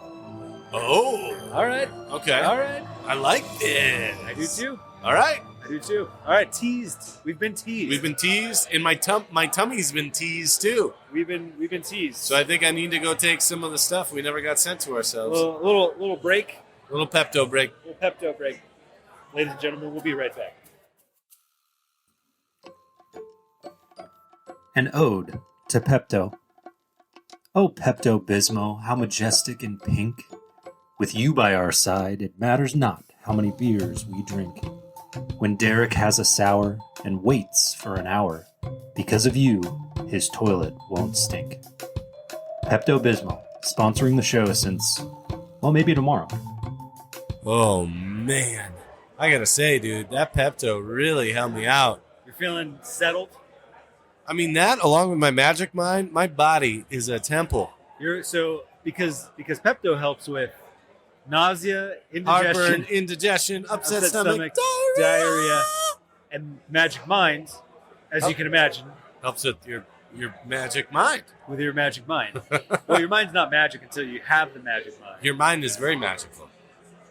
Oh. All right. Okay. All right. I like this. I do too. All right. I do too. All right. Teased. We've been teased. We've been teased, and my tummy's been teased too. We've been teased. So I think I need to go take some of the stuff we never got sent to ourselves. little break. Little Pepto break. Little Pepto break. Ladies and gentlemen, we'll be right back. An ode to Pepto. Oh, Pepto-Bismol, how majestic and pink. With you by our side, it matters not how many beers we drink. When Derek has a sour and waits for an hour, because of you, his toilet won't stink. Pepto-Bismol, sponsoring the show since, well, maybe tomorrow. Oh man, I gotta say, dude, that Pepto really helped me out. You're feeling settled? I mean, that along with my magic mind, my body is a temple. Because Pepto helps with nausea, Heartburn, indigestion, indigestion, upset upset stomach, diarrhea, and magic mind, as you can imagine, helps with your magic mind. with your magic mind. Well, your mind's not magic until you have the magic mind. Your mind is very magical.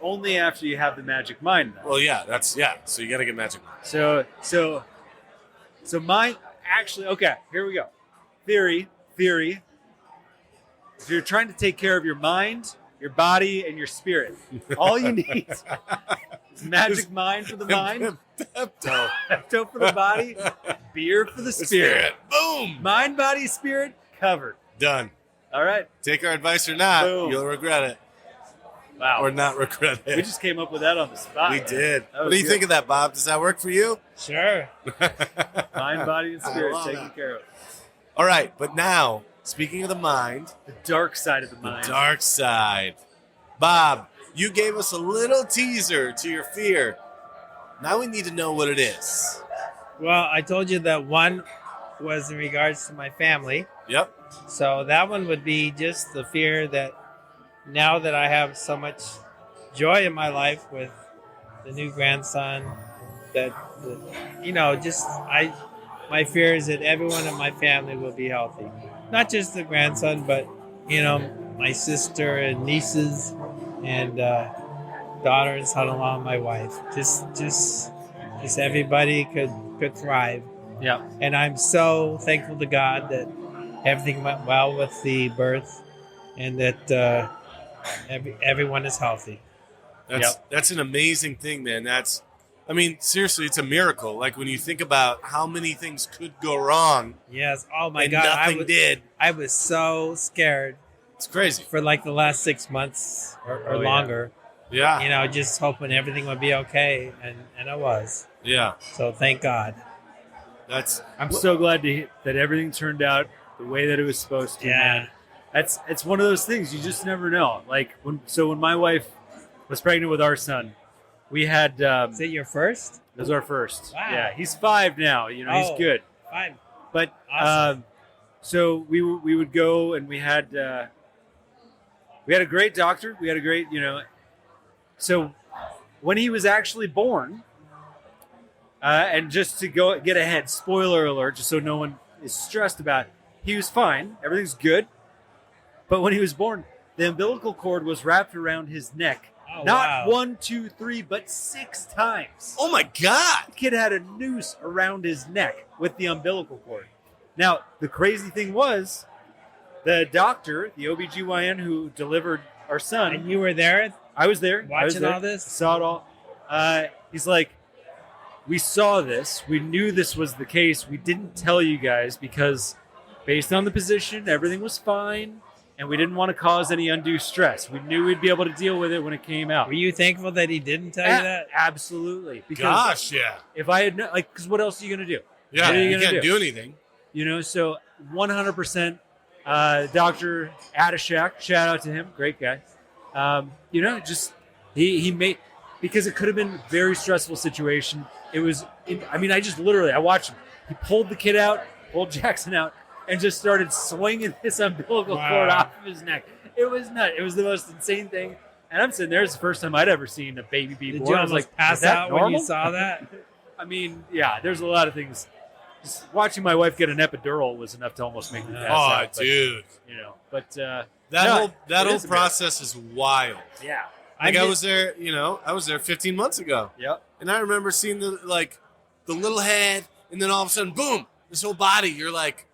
Only after you have the magic mind, though. Well, yeah. So you gotta get magic mind. So mine actually. Okay, here we go. Theory. If you're trying to take care of your mind, your body, and your spirit, all you need is magic mind for the mind, Pepto. Pepto for the body, beer for the spirit. Boom. Mind, body, spirit covered. Done. All right. Take our advice or not, Boom. you'll regret it. Wow. Or not regret it. We just came up with that on the spot. We man. did. That What was do you good. think of that, Bob? Does that work for you? Sure. Mind, body, and spirit love taken that. care of. All right, but now, speaking of the mind, The dark side of the the mind. dark side. Bob, you gave us a little teaser to your fear. Now we need to know what it is. Well, I told you that one was in regards to my family. Yep. So that one would be just the fear that now that I have so much joy in my life with the new grandson, my fear is that everyone in my family will be healthy. Not just the grandson, but, my sister and nieces and daughter and son-in-law and my wife. Just everybody could thrive. Yeah. And I'm so thankful to God that everything went well with the birth and that everyone is healthy. That's an amazing thing, man. Seriously, it's a miracle. Like when you think about how many things could go wrong Yes. Oh, my and God. nothing did. I was so scared It's crazy. for like the last 6 months or Oh, yeah. longer. Yeah. Just hoping everything would be okay. And it was. Yeah. So thank God. I'm so glad that everything turned out the way that it was supposed to. Yeah. Man. It's one of those things you just never know. Like when my wife was pregnant with our son, we had Is it your first? it was our first. Wow. Yeah, he's 5 now. He's Oh. good. Fine. But Awesome. so we would go and we had a great doctor. We had a great So when he was actually born, and just to get ahead, spoiler alert, just so no one is stressed about it, he was fine. Everything's good. But when he was born, the umbilical cord was wrapped around his neck. Oh, Not wow. 1, 2, 3, but 6 times. Oh my God. The kid had a noose around his neck with the umbilical cord. Now, the crazy thing was, the doctor, the OBGYN who delivered our son, And you were there I was there. I was watching there. all this? Saw it all. He's like, we saw this. We knew this was the case. We didn't tell you guys because based on the position, everything was fine. And we didn't want to cause any undue stress. We knew we'd be able to deal with it when it came out. Were you thankful that he didn't tell you that? Absolutely. Because Gosh, yeah. if I had because what else are you going to do? Yeah, What are you you gonna can't do anything. You know, so 100%. Dr. Adishak, shout out to him, great guy. You know, just he made, because it could have been a very stressful situation. It was, I just literally, I watched him. He pulled the kid out, pulled Jackson out, and just started swinging this umbilical cord off of his neck. It was nuts. It was the most insane thing. And I'm sitting there, it's the first time I'd ever seen a baby be Did born. you I was almost like, pass is that out normal? when you saw that? I mean, yeah, there's a lot of things. Just watching my wife get an epidural was enough to almost make me pass out. But, Dude. you know, but That no, whole it is a process is wild. yeah. Like I was there, I was there 15 months ago. Yep. And I remember seeing the little head, and then all of a sudden, boom, this whole body. You're like,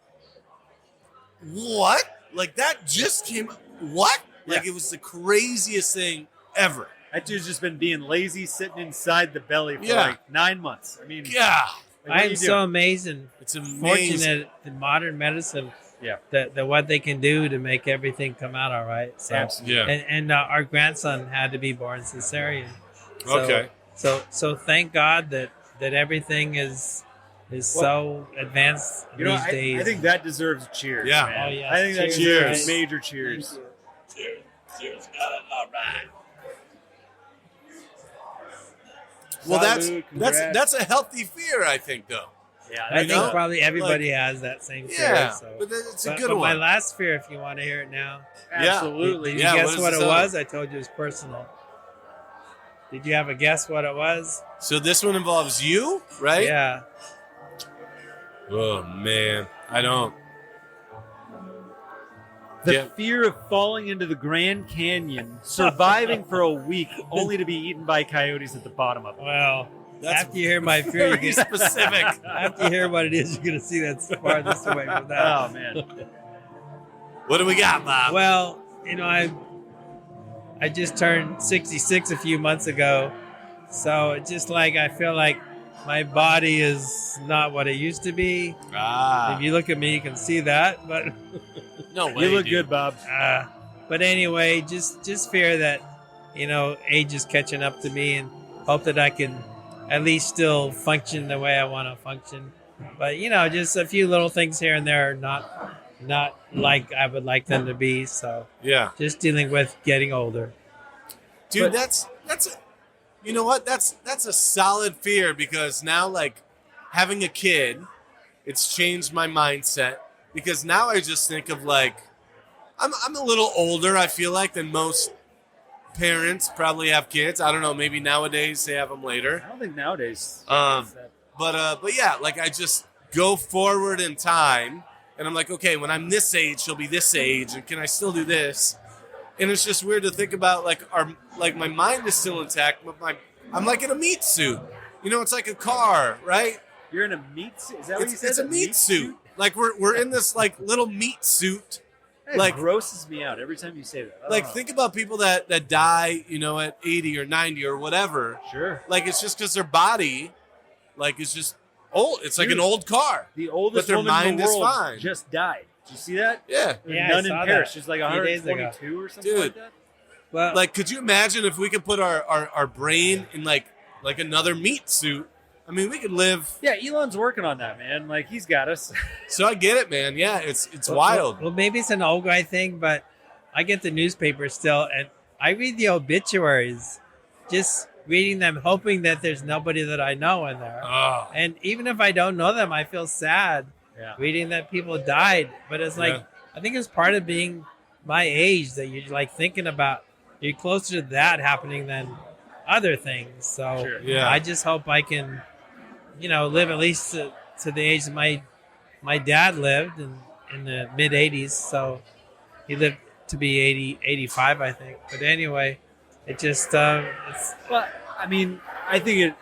what? Like that just came. What? Like Yeah. it was the craziest thing ever. That dude's just been being lazy, sitting inside the belly for Yeah. like 9 months. I mean, Yeah, like, what are I'm you so doing? amazing, it's amazing. fortunate in modern medicine Yeah. that what they can do to make everything come out all right. So, Absolutely. Yeah. and our grandson had to be born cesarean. So, Okay. So thank God that everything is so advanced You know, these days. I think that deserves cheers. Yeah. man. Oh, yes. I think that Cheers. deserves major cheers. Cheers. All right. Well, Salud, congrats. that's a healthy fear, I think, though. Yeah, I You think know? probably everybody has that same fear. Yeah, So. but it's a But good my one. last fear, if you want to hear it now, absolutely. Did Yeah, you what guess is what this it other? was? I told you it was personal. Did you have a guess what it was? So this one involves you, right? Yeah. Oh man, I don't. The Yeah. fear of falling into the Grand Canyon, surviving for a week, only to be eaten by coyotes at the bottom of it. Well, That's after you hear my fear, you very get specific. after you hear what it is, you're gonna see that's farthest away from that. Oh man. What do we got, Bob? Well, I just turned 66 a few months ago, so it's just like I feel like my body is not what it used to be. If you look at me, you can see that, but no way. You look dude. good, Bob. but anyway, just fear that age is catching up to me, and hope that I can at least still function the way I want to function. But just a few little things here and there are not like I would like them to be. So Yeah, just dealing with getting older. dude, But- that's you know what? That's a solid fear because now like having a kid, it's changed my mindset because now I just think of like I'm a little older. I feel like than most parents probably have kids. I don't know. Maybe nowadays they have them later. I don't think nowadays. But yeah, like I just go forward in time, and I'm like, okay, when I'm this age, she'll be this age, and can I still do this? And it's just weird to think about like my mind is still intact, but I'm like in a meat suit. It's like a car, right? You're in a meat suit? Is that what you said? It's a meat suit. Like we're in this like little meat suit. It Like- grosses me out every time you say that. I don't Like know. think about people that die, at 80 or 90 or whatever. Sure. Like it's just because their body, like is just old. It's like Dude. an old car. The oldest But their woman in mind the is world fine. just died. Did you see that? Yeah. Yeah, I None in saw Paris. that She's like a few days ago. 122 or something Dude. like that. Well, Like, could you imagine if we could put our brain in like another meat suit? I mean, we could live. Yeah, Elon's working on that, man. Like he's got us. So I get it, man. Yeah, it's wild. Well, maybe it's an old guy thing, but I get the newspaper still, and I read the obituaries, just reading them, hoping that there's nobody that I know in there. Oh, And even if I don't know them, I feel sad Yeah. reading that people died. But it's like, Yeah. I think it's part of being my age that you're like thinking about, you're closer to that happening than other things. So Sure. Yeah. I just hope I can, live at least to the age that my dad lived in the mid 80s. So he lived to be 80, 85, I think. But anyway, it just, it's, But I mean, I think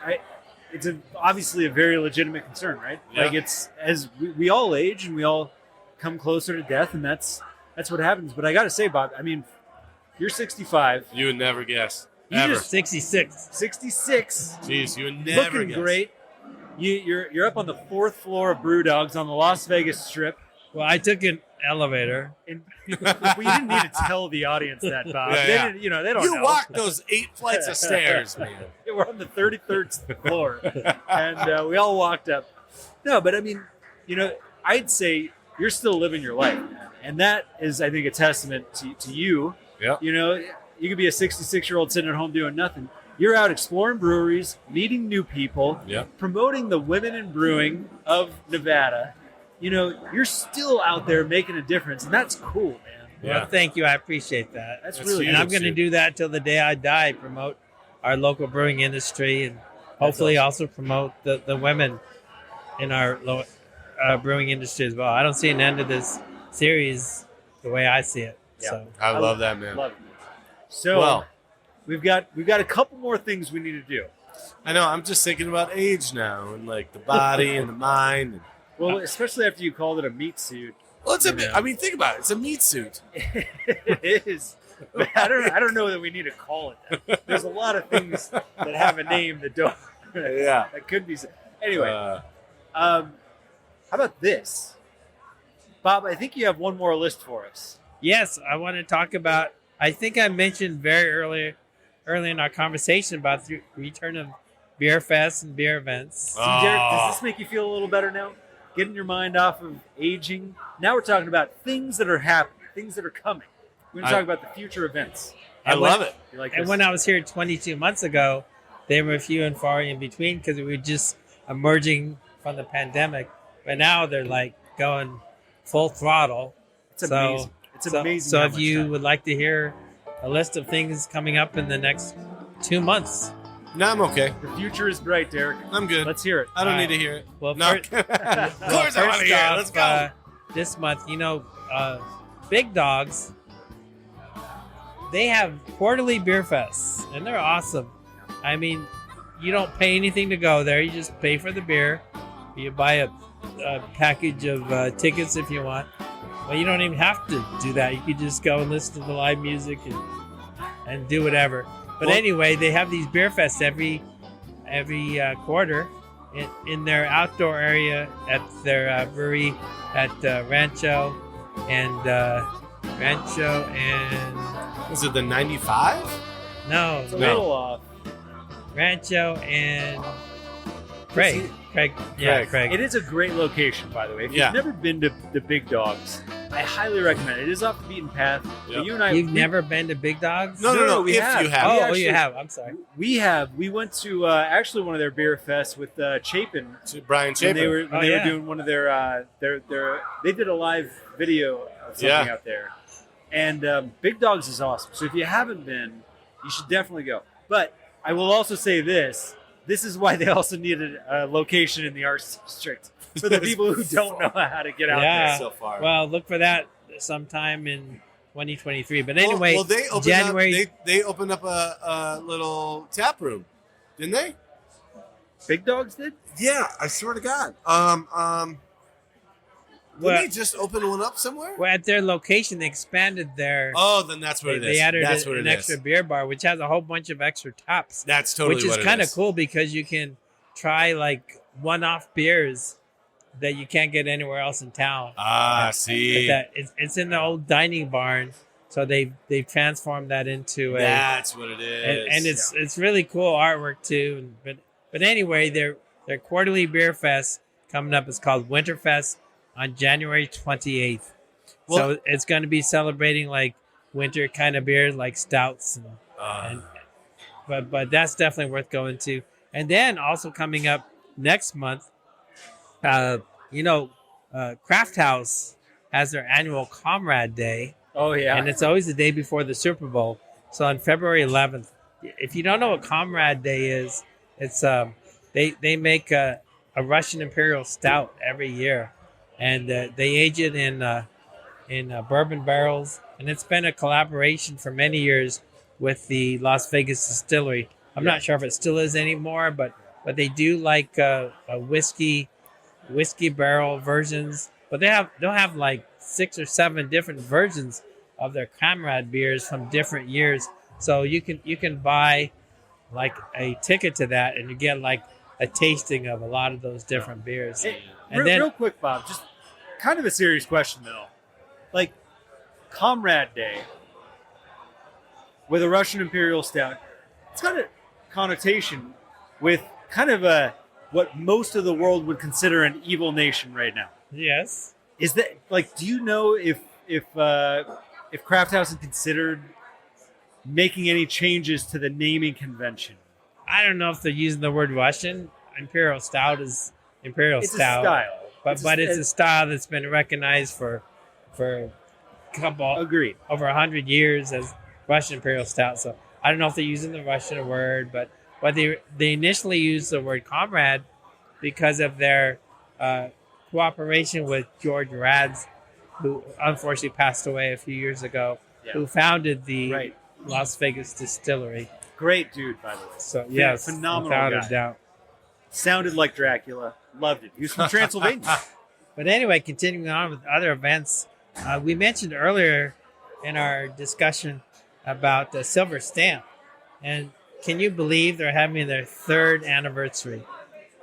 it's obviously a very legitimate concern, right? Yeah. Like it's as we all age and we all come closer to death, and that's That's what happens. But I got to say, Bob, I mean, you're 65. You would never guess. You Ever. just 66. 66. Jeez, you would never Looking guess. great. You're up on the 4th floor of BrewDog's on the Las Vegas Strip. Well, I took an elevator. And we didn't need to tell the audience that, Bob. Yeah, They yeah. didn't, they don't You know. walked those 8 flights of stairs, man. We're on the 33rd floor, and we all walked up. No, but I mean, I'd say you're still living your life, man. And that is, I think, a testament to you. Yeah. You could be a 66-year-old sitting at home doing nothing. You're out exploring breweries, meeting new people, promoting the women in brewing of Nevada. You're still out there making a difference, and that's cool, man. Yeah. Well, thank you. I appreciate that. That's That's really And I'm huge, going to dude. do that till the day I die, promote our local brewing industry, and hopefully also promote the women in our brewing industry as well. I don't see an end to this series the way I see it. Yeah. So I love that, man. Love it. So Well, we've got a couple more things we need to do. I know. I'm just thinking about age now, and like the body and the mind. Well, especially after you called it a meat suit. Well, it's a. Yeah. I mean, think about it. It's a meat suit. It is. But I don't know that we need to call it that. There's a lot of things that have a name that don't. Yeah. That could be. Anyway, Uh, how about this, Bob? I think you have one more list for us. yes, I want to talk about. I think I mentioned very early in our conversation about the return of beer fests and beer events. See, Derek, does this make you feel a little better now? Getting your mind off of aging. Now we're talking about things that are happening, things that are coming. We're going to talk about the future events. I love it. You like And this? when I was here 22 months ago, they were few and far in between because we were just emerging from the pandemic. But now they're like going full throttle. It's amazing. It's amazing. So how if much you time. would like to hear a list of things coming up in the next 2 months, No, I'm okay. The future is bright, Derek. I'm good. Let's hear it. I don't All need right. to hear it. well, No. first, Of course I want to hear it. Let's go. This month, Big Dogs, they have quarterly beer fests, and they're awesome. I mean, you don't pay anything to go there. You just pay for the beer. You buy a package of tickets if you want. Well, you don't even have to do that. You could just go and listen to the live music and do whatever. But Well- anyway, they have these beer fests every quarter in their outdoor area at their brewery at Rancho and Was it the 95? no, It's a No. little off. Rancho and Craig. Yeah, Craig. It is a great location, by the way. If Yeah. you've never been to the Big Dogs, I highly recommend it. It is off the beaten path. But Yep. you and I, You've never been to Big Dogs? No. we If have. you have. We Oh, actually- you have. I'm sorry. We have. We went to actually one of their beer fests with Chapin. To Brian When Chapin. they were Oh, they yeah. were doing one of their they did a live video of something Yeah. out there, and Big Dogs is awesome. So if you haven't been, you should definitely go. But I will also say this: this is why they also needed a location in the Arts District for the people who don't know how to get out Yeah. there. so far. Well, look for that sometime in 2023. But anyway, well, they opened January. Up, they opened up a little tap room, didn't they? Big Dogs did. Yeah, I swear to God. Well- Didn't they just open one up somewhere? Well, at their location, they expanded their. Oh, then that's what it is. They added That's what an it extra is. beer bar, which has a whole bunch of extra taps, That's totally which is what it kind of is. cool because you can try like one-off beers that you can't get anywhere else in town. Ah, see. It's in the old dining barn, so they've transformed that into a. That's what it is. And it's really cool artwork too. But anyway, their quarterly beer fest coming up is called Winterfest on January 28th. Well- So it's going to be celebrating like winter kind of beers like stouts but that's definitely worth going to. And then also coming up next month, Craft House has their annual Comrade Day. Oh yeah. And it's always the day before the Super Bowl. So on February 11th, if you don't know what Comrade Day is, it's they make a Russian Imperial Stout every year, and they age it in bourbon barrels. And it's been a collaboration for many years with the Las Vegas distillery. I'm not sure if it still is anymore, but they do like a whiskey barrel versions. But they'll have like 6 or 7 different versions of their Comrade beers from different years. So you can buy like a ticket to that, and you get like a tasting of a lot of those different beers. Hey, And real quick, Bob, just kind of a serious question though. Like Comrade Day with a Russian Imperial Stout, it's got a connotation with kind of what most of the world would consider an evil nation right now. Yes. Is that like? Do you know if Craft House had considered making any changes to the naming convention? I don't know if they're using the word Russian. Imperial Stout is Imperial It's Stout. a style, But it's a style that's been recognized for a couple agreed over 100 years as Russian Imperial Stout. So I don't know if they're using the Russian word, but they initially used the word Comrade because of their cooperation with George Rads, who unfortunately passed away a few years ago, who founded the Las Vegas distillery. Great dude, by the way. So yes, phenomenal without guy. a doubt. Sounded like Dracula. Loved it. He was from Transylvania. But anyway, continuing on with other events, we mentioned earlier in our discussion about the Silver Stamp. And can you believe they're having their 3rd anniversary?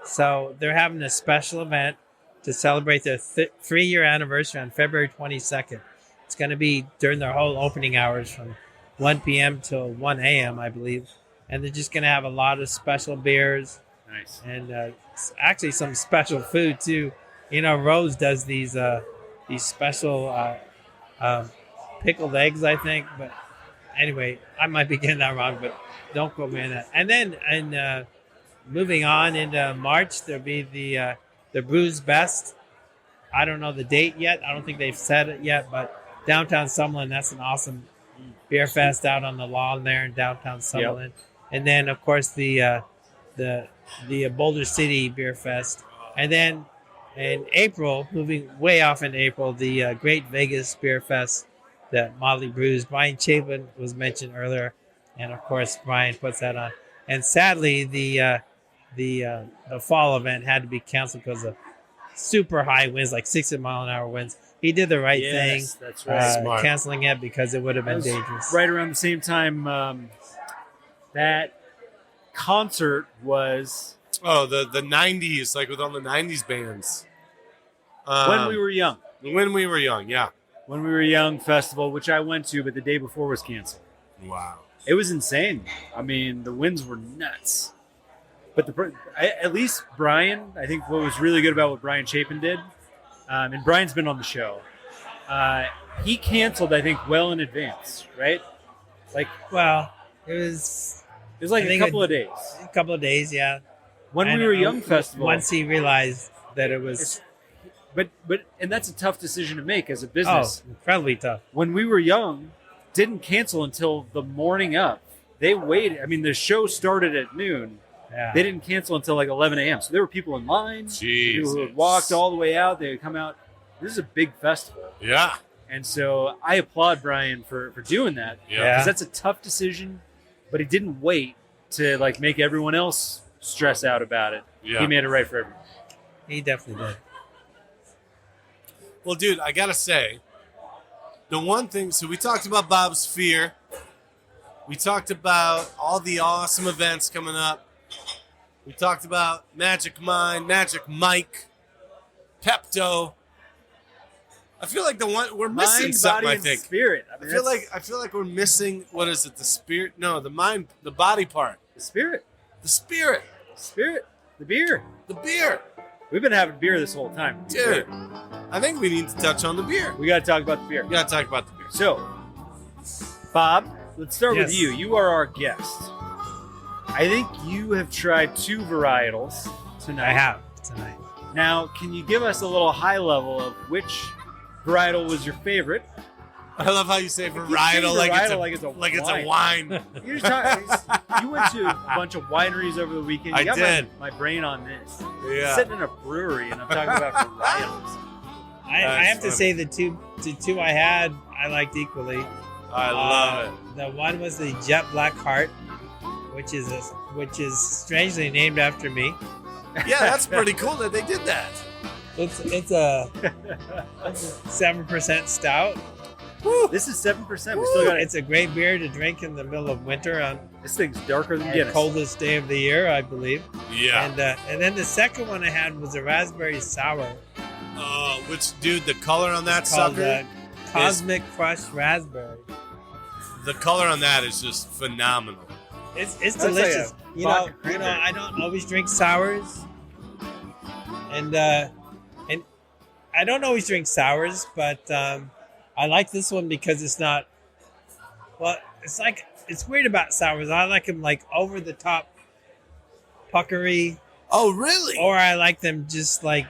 So they're having a special event to celebrate their 3-year anniversary on February 22nd. It's going to be during their whole opening hours from 1 p.m. till 1 a.m., I believe. And they're just going to have a lot of special beers. Nice. And actually some special food, too. You know, Rose does these special pickled eggs, I think. But anyway, I might be getting that wrong, but don't quote me on that. And then moving on into March, there'll be the Brew's Best. I don't know the date yet. I don't think they've said it yet, but downtown Summerlin, that's an awesome beer fest out on the lawn there in downtown Summerlin. Yep. And then, of course, the Boulder City Beer Fest. And then in April, moving way off in April, the Great Vegas Beer Fest that Motley Brews. Brian Chapin was mentioned earlier. And, of course, Brian puts that on. And sadly, the fall event had to be canceled because of super high winds, like 60-mile-an-hour winds. He did the right thing. That's right. Canceling it because it would have been dangerous. Right around the same time that concert was. Oh, the 90s, like with all the 90s bands. When we were young. When we were young, yeah. When we were young festival, which I went to, but the day before was canceled. Wow. It was insane. I mean, the winds were nuts. But at least Brian, I think what was really good about what Brian Chapin did, and Brian's been on the show, he canceled, I think, well in advance, right? Like, well, it was like a couple of days. A couple of days, yeah. When we were young festival. Once he realized that it was. But that's a tough decision to make as a business. Oh, incredibly tough. When we were young, didn't cancel until the morning up. They waited. I mean, the show started at noon. Yeah. They didn't cancel until like 11 a.m. So there were people in line. Jeez. Who had walked all the way out. They would come out. This is a big festival. Yeah. And so I applaud Brian for doing that. Yeah. Because that's a tough decision. But he didn't wait to like make everyone else stress out about it. Yeah. He made it right for everyone. He definitely did. Well, dude, I got to say, the one thing, so we talked about Bob's Fear. We talked about all the awesome events coming up. We talked about Magic Mind, Magic Mike, Pepto. I feel like we're missing Mind, something, body, I and think. Spirit. I I feel like we're missing, what is it, the spirit? No, the mind, the body part. The spirit. The spirit. Spirit. The beer. The beer. We've been having beer this whole time. Dude, I think we need to touch on the beer. We got to talk about the beer. We got to talk about the beer. So, Bob, let's start with Yes. you. You are our guest. I think you have tried 2 varietals tonight. I have tonight. Now, can you give us a little high level of which varietal was your favorite? I love how you say keep saying varietal varietal like it's a wine. You went to a bunch of wineries over the weekend. You I got did. My brain on this. Yeah. Sitting in a brewery and I'm talking about varietals. I have to funny. say the two I had I liked equally. I love it. The one was the Jet Black Heart, which is strangely named after me. Yeah, that's pretty cool that they did that. It's a 7% stout. This is 7%. We still got it. It's a great beer to drink in the middle of winter on This thing's darker than our Guinness. coldest day of the year, I believe. Yeah. And then the second one I had was a raspberry sour. Which, dude, the color on that It's called sucker, Cosmic Crushed Raspberry. the color on that is just phenomenal. It's That's delicious. like a You know, vodka cranberry. I don't always drink sours, and I don't always drink sours, but I like this one because it's not. Well, it's weird about sours. I like them like over the top, puckery, Oh, really? or I like them just like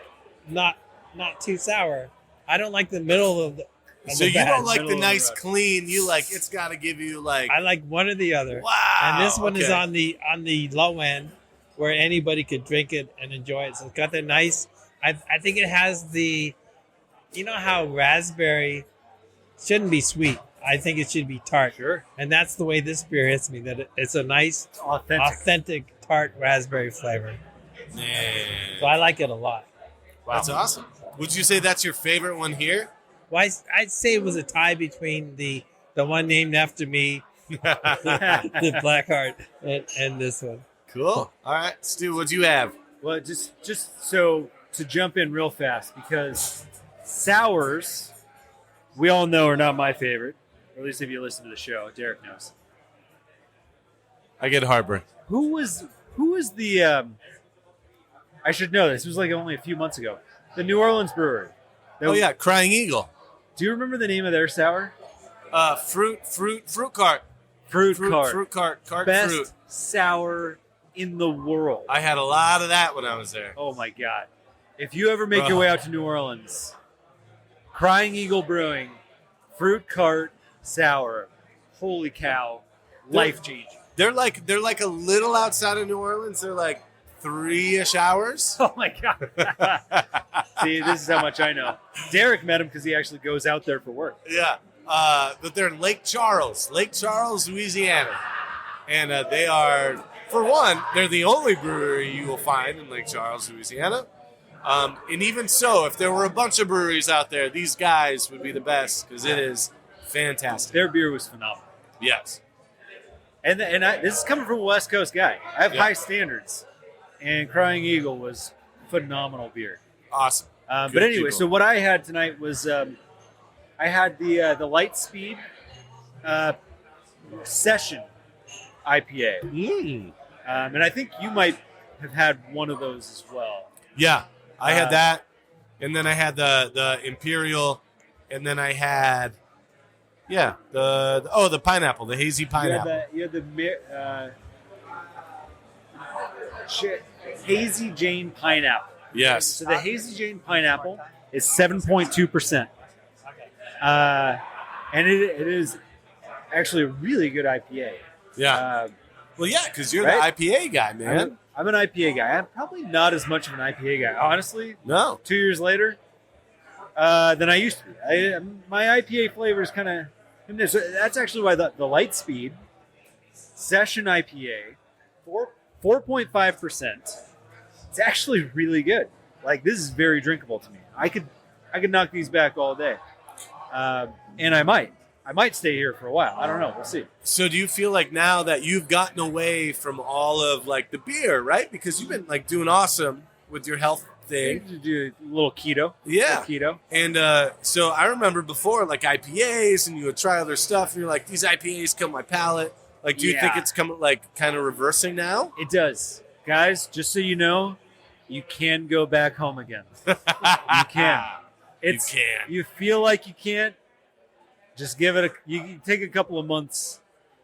not too sour. I don't like the middle of the. So you bad. don't like Middle the of the nice road. clean. You like it's got to give you like I like one or the other. wow. And this one is okay. on the low end, where anybody could drink it and enjoy it. So it's got the nice. I think it has the, you know how raspberry shouldn't be sweet. I think it should be tart. Sure. And that's the way this beer hits me. That it's a nice, It's authentic. authentic tart raspberry flavor. So Man, I like it a lot. that's awesome. Would you say that's your favorite one here? Well, I'd say it was a tie between the one named after me, the Black Heart, and this one. Cool. All right, Stu, what'd you have? Well, just so to jump in real fast, because sours, we all know are not my favorite. Or at least if you listen to the show, Derek knows. I get heartburn. Who was the? I should know this. It was like only a few months ago. The New Orleans brewery. Oh yeah, Crying Eagle. Do you remember the name of their sour? Fruit cart. Fruit Cart. Fruit cart. Best Fruit. sour in the world. I had a lot of that when I was there. Oh my god! If you ever make your way out to New Orleans, Crying Eagle Brewing, Fruit Cart Sour. Holy cow! Life changing. They're like a little outside of New Orleans. They're like 3-ish hours. Oh my god! See, this is how much I know. Derek met him because he actually goes out there for work. Yeah. But they're in Lake Charles, Louisiana. And they are, for one, they're the only brewery you will find in Lake Charles, Louisiana. And even so, if there were a bunch of breweries out there, these guys would be the best because it is fantastic. Their beer was phenomenal. Yes. And this is coming from a West Coast guy. I have Yeah. high standards, and Crying Eagle was phenomenal beer. Awesome. But Good anyway, people. so what I had tonight was I had the Light Speed Session IPA, and I think you might have had one of those as well. Yeah, I had that. And then I had the Imperial. And then I had, the pineapple, the hazy pineapple. You had the Hazy Jane Pineapple. Yes. So the Hazy Jane Pineapple is 7.2%. And it is actually a really good IPA. Yeah. Well, yeah, because you're Right? the IPA guy, man. I'm an IPA guy. I'm probably not as much of an IPA guy, honestly. No. 2 years later, than I used to be. My IPA flavor is kind of. So that's actually why the Light Speed Session IPA, 4.5%. It's actually really good. Like, this is very drinkable to me. I could knock these back all day, and I might stay here for a while. I don't know. We'll see. So do you feel like now that you've gotten away from all of like the beer, right? Because you've been like doing awesome with your health thing. Do a little keto. Yeah. Little keto. And so I remember before like IPAs and you would try other stuff and you're like, these IPAs kill my palate. Like, do you think Yeah. it's coming like kind of reversing now? It does. Guys, just so you know, you can go back home again. You can. You can. You feel like you can't. Just give it you take a couple of months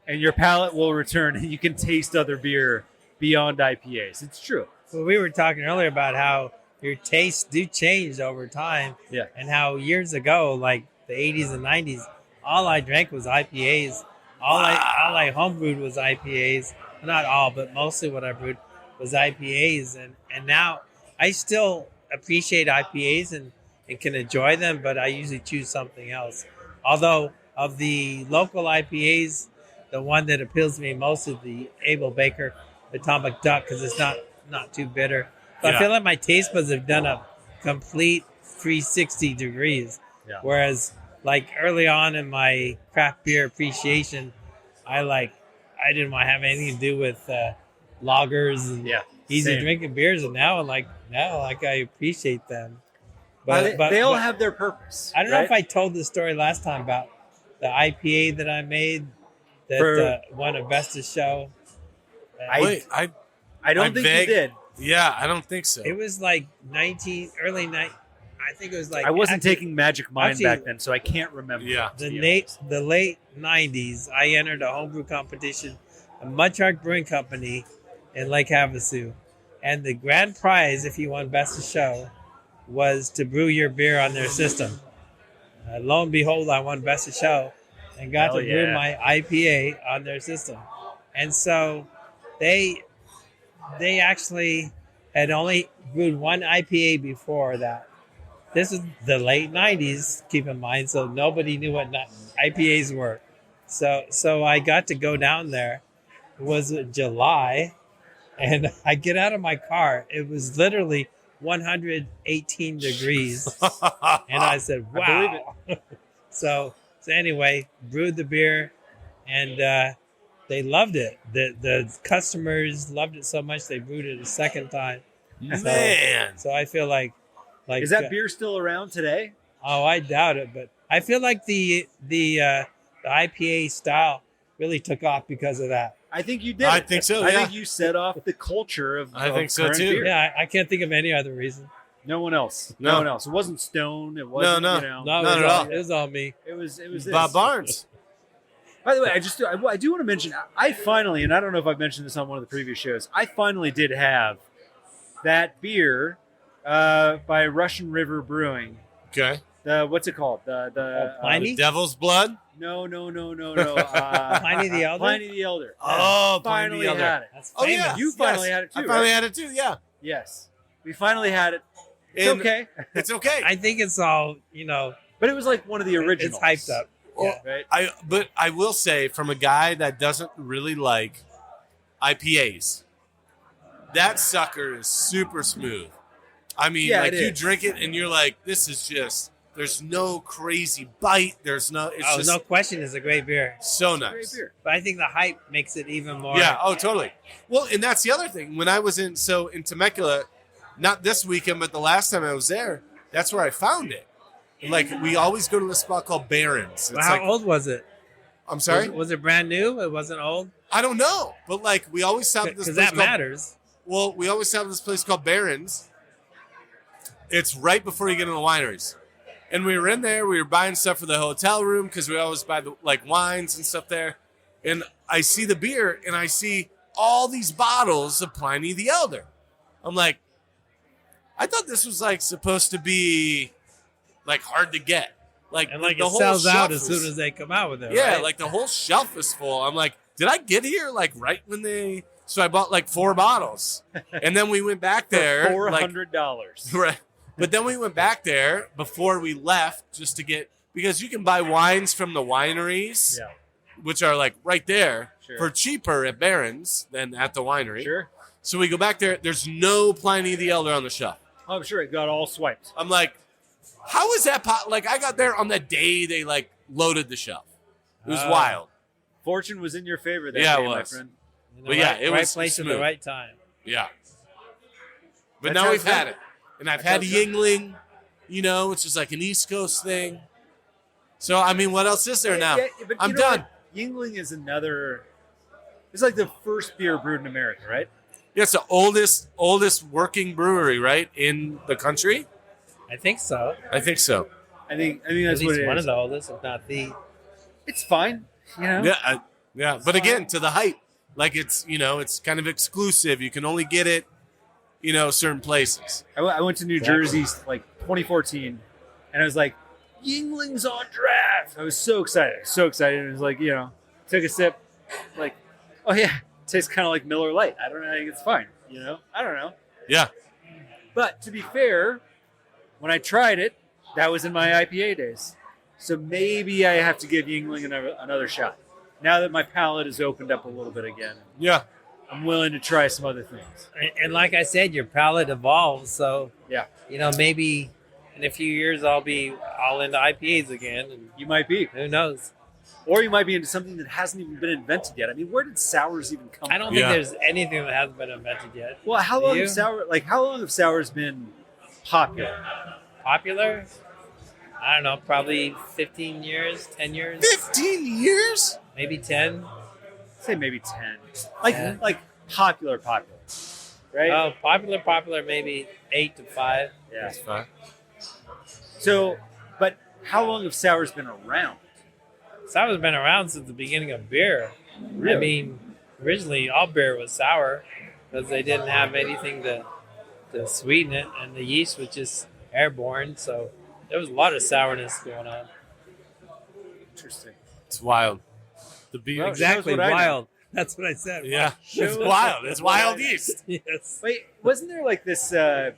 and your palate will return and you can taste other beer beyond IPAs. It's true. Well, we were talking earlier about how your tastes do change over time. Yeah. And how years ago, like the 80s and 90s, all I drank was IPAs. All I homebrewed was IPAs. Not all, but mostly what I brewed was IPAs. And now I still appreciate IPAs and can enjoy them, but I usually choose something else. Although of the local IPAs, the one that appeals to me most is the Abel Baker Atomic Duck because it's not too bitter. But Yeah. I feel like my taste buds have done a complete 360 degrees. Yeah. Whereas like early on in my craft beer appreciation, I didn't want to have anything to do with lagers and easy same. drinking beers, and now I appreciate them. But they all have their purpose. I don't know if I told this story last time about the IPA that I made that won a Best of Show. I don't think you did. Yeah, I don't think so. It was like I think it was like I wasn't taking Magic Mind back then, so I can't remember. Yeah. The late 90s, I entered a homebrew competition, a Mudchark Brewing Company in Lake Havasu. And the grand prize, if you won Best of Show, was to brew your beer on their system. Lo and behold, I won Best of Show and got to brew my IPA on their system. And so they actually had only brewed one IPA before that. This is the late 90s, keep in mind, so nobody knew what IPAs were. So I got to go down there. It was July, and I get out of my car. It was literally 118 degrees. And I said, wow. I believe it. So anyway, brewed the beer, and they loved it. The customers loved it so much they brewed it a second time. Man. So I feel like Is that beer still around today? Oh, I doubt it, but I feel like the IPA style really took off because of that. I think you did. I think so, I yeah. think you set off the culture of I think so, current too. beer. Yeah, I can't think of any other reason. No one else. No. No one else. It wasn't Stone. It wasn't, No. you know. No, Not at all. It was all me. It was this. Bob Barnes. By the way, I do want to mention, I finally, and I don't know if I've mentioned this on one of the previous shows, I finally did have that beer by Russian River Brewing. Okay. What's it called? The Pliny? Devil's Blood? No. Pliny the Elder? Pliny the Elder. Oh, Finally Pliny the Elder. had it. That's Oh, famous. yeah. You finally had it too, I finally right? had it too, yeah. Yes. We finally had it. It's And okay. It's okay. I think it's all, But it was like one of the originals. it's hyped up. Well, Right? But I will say, from a guy that doesn't really like IPAs, that sucker is super smooth. I mean, Yeah, like it you is. drink it and you're like, this is just, there's no crazy bite. There's no, it's just No question, it's a great beer. so Great nice. beer. But I think the hype makes it even more. Yeah. Oh, totally. Well, and that's the other thing. When I was in Temecula, not this weekend, but the last time I was there, that's where I found it. And like we always go to this spot called Barron's. But how old was it? I'm sorry. Was it brand new? It wasn't old? I don't know, but like we always stop at this Because place that called, matters. Well, we always stop at this place called Barron's. It's right before you get into the wineries. And we were in there, we were buying stuff for the hotel room because we always buy the like wines and stuff there. And I see the beer and I see all these bottles of Pliny the Elder. I'm like, I thought this was like supposed to be like hard to get. Like, And like the it whole sells out shelf as is- soon as they come out with it. Yeah, right? like the whole shelf is full. I'm like, did I get here like right when they? So I bought like 4 bottles, and then we went back there. For like, $400. right. But then we went back there before we left just to get because you can buy wines from the wineries, Yeah. which are like right there Sure. for cheaper at Barron's than at the winery. Sure. So we go back there. There's no Pliny the Elder on the shelf. I'm sure it got all swiped. I'm like, how is that? Like I got there on the day they like loaded the shelf. It was wild. Fortune was in your favor that Yeah, it day, my was. friend. In the But yeah, right, it right was place at smooth. the right time. Yeah. But That now we've sounds had good. it. And I've That had sounds good. Yingling, which is like an East Coast thing. So, I mean, what else is there now? Yeah, but I'm you know done. what? Yingling is another. It's like the first beer brewed in America, right? Yeah, it's the oldest working brewery, right, in the country? I think so. I think so. I think At that's what least it one is. of the oldest, if not the. It's fine, Yeah, yeah. But again, to the hype. Like it's, it's kind of exclusive. You can only get it, certain places. I went to New Jersey like 2014, and I was like, Yingling's on draft. I was so excited. It was like, took a sip, like, oh yeah, tastes kind of like Miller Lite. I don't know, I think it's fine. I don't know. Yeah. But to be fair, when I tried it, that was in my IPA days. So maybe I have to give Yingling another shot. Now that my palate has opened up a little bit again. Yeah. I'm willing to try some other things. And like I said, your palate evolves. So, Yeah. maybe in a few years I'll be all into IPAs again. And You might be. who knows? Or you might be into something that hasn't even been invented yet. I mean, where did sours even come I don't from? think there's anything that hasn't been invented yet. Well, how Do long you? have sours been popular? Popular? I don't know, probably 15 years, 10 years, 15 years? maybe 10. Say maybe 10. Yeah. Like popular, right? Oh, popular, maybe 8 to 5. Yeah. That's fine. So, but how long have sours been around? Sour's been around since the beginning of beer. Really? I mean, originally all beer was sour because they didn't have anything to sweeten it, and the yeast was just airborne. So there was a lot of sourness going on. Interesting. It's wild. The beer. Well, Exactly, what I know. wild. That's what I said. Yeah. It's Shows wild. It's what I wild know. yeast. Yes. Wait, wasn't there like this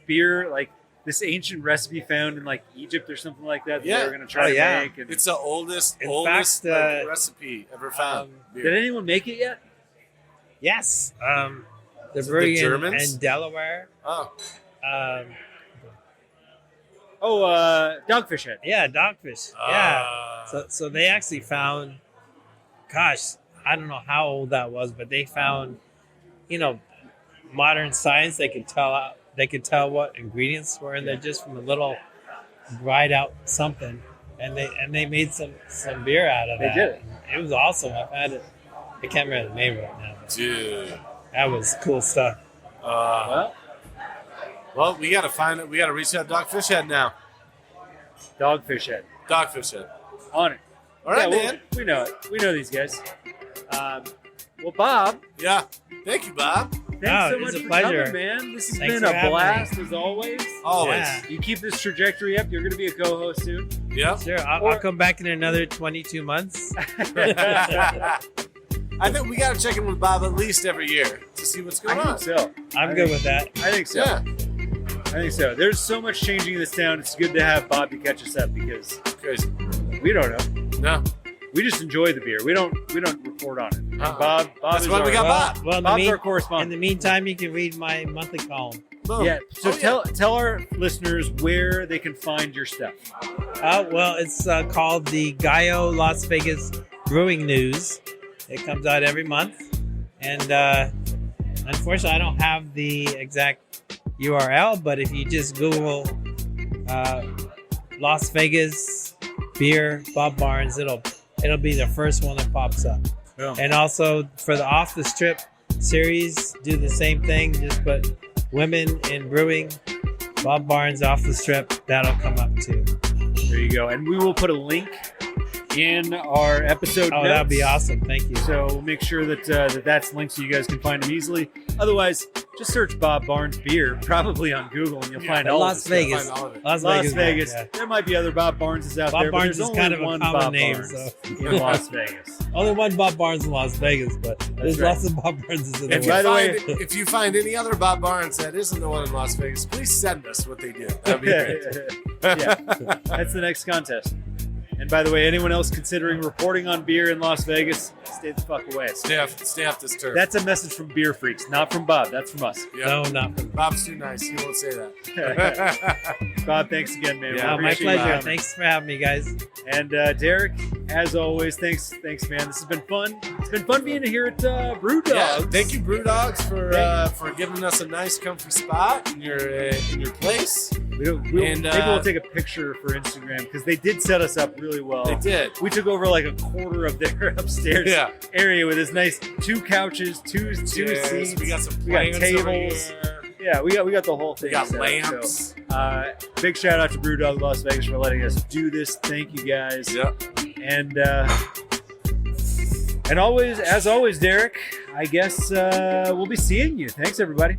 beer, like this ancient recipe found in like Egypt or something like that they Yeah. were going to try Oh, to yeah. make? And It's the oldest In like, fact, recipe ever found. did Beer. anyone make it yet? Yes. The Is it the brewing Germans? in Delaware. Oh, Dogfish Head. Yeah, Dogfish. Yeah. So they actually found, gosh, I don't know how old that was, but they found, modern science. They could tell what ingredients were in there just from a little dried out something, and they made some beer out of They that. did it. It was awesome. I've had it. I can't remember the name right now. dude. That was cool stuff. Well, we got to find it. We got to reach out to Dogfish Head now. Dogfish Head. Dogfish Head. On it. All right, Yeah, man. We know it. We know these guys. Well, Bob, Yeah. Thank you, Bob. thanks No, so it was much a for pleasure. coming, man. This has Thanks been for a having blast as always. Always. Yeah. You keep this trajectory up, you're going to be a co-host soon. Yeah. Sure, I'll come back in another 22 months. I think we got to check in with Bob at least every year to see what's I going on. think so. I'm good with that. I think so. Yeah. I think so. There's so much changing in this town. It's good to have Bob to catch us up because Crazy. we don't know. No. We just enjoy the beer. We don't report on it. And Uh-uh. Bob That's is why we our- got Bob. Well, Bob's our in correspondent. the meantime, you can read my monthly column. Boom. Yeah. So Oh, tell our listeners where they can find your stuff. Well, it's called the Gallo Las Vegas Brewing News. It comes out every month. And unfortunately, I don't have the exact URL, but if you just Google Las Vegas beer Bob Barnes, it'll be the first one that pops up. Boom. And also for the Off the Strip series, do the same thing. Just put women in brewing, Bob Barnes Off the Strip. That'll come up too. There you go. And we will put a link in our episode Oh, notes. that'd be awesome. Thank you. So we'll make sure that that's linked so you guys can find them easily. Otherwise, just search Bob Barnes beer, probably on Google, and you'll find But all Las of the stuff. Vegas. Find all of it. Las Vegas. yeah. There might be other Bob Barneses out Bob there, Barnes but is there's kind only of a one common Bob name, Barnes so. in Las Vegas. Only one Bob Barnes in Las Vegas, but there's right. lots of Bob Barneses in the If you, By world. the find, if you find any other Bob Barnes that isn't the one in Las Vegas, please send us what they do. That'd be great. Yeah, that's the next contest. And by the way, anyone else considering reporting on beer in Las Vegas, stay the fuck away. Stay off this turf. That's a message from Beer Freaks, not from Bob. That's from us. Yeah. No, not from Bob's too nice. He won't say that. Bob, thanks again, man. We Yeah, my appreciate you pleasure. coming. Thanks for having me, guys. And Derek, as always, thanks, man. This has been fun. It's been fun being here at BrewDog. Yeah, thank you, BrewDogs, for giving us a nice, comfy spot in your place. Maybe we'll take a picture for Instagram because they did set us up really well. They did. We took over like a quarter of their upstairs Yeah. area with this nice 2 couches, two Yes, seats. we got some We got plants over tables. here. Yeah, we got the whole thing. We got set up. lamps. So, big shout out to BrewDog Las Vegas for letting us do this. Thank you guys. Yep. And always, as always, Derek, I guess we'll be seeing you. Thanks, everybody.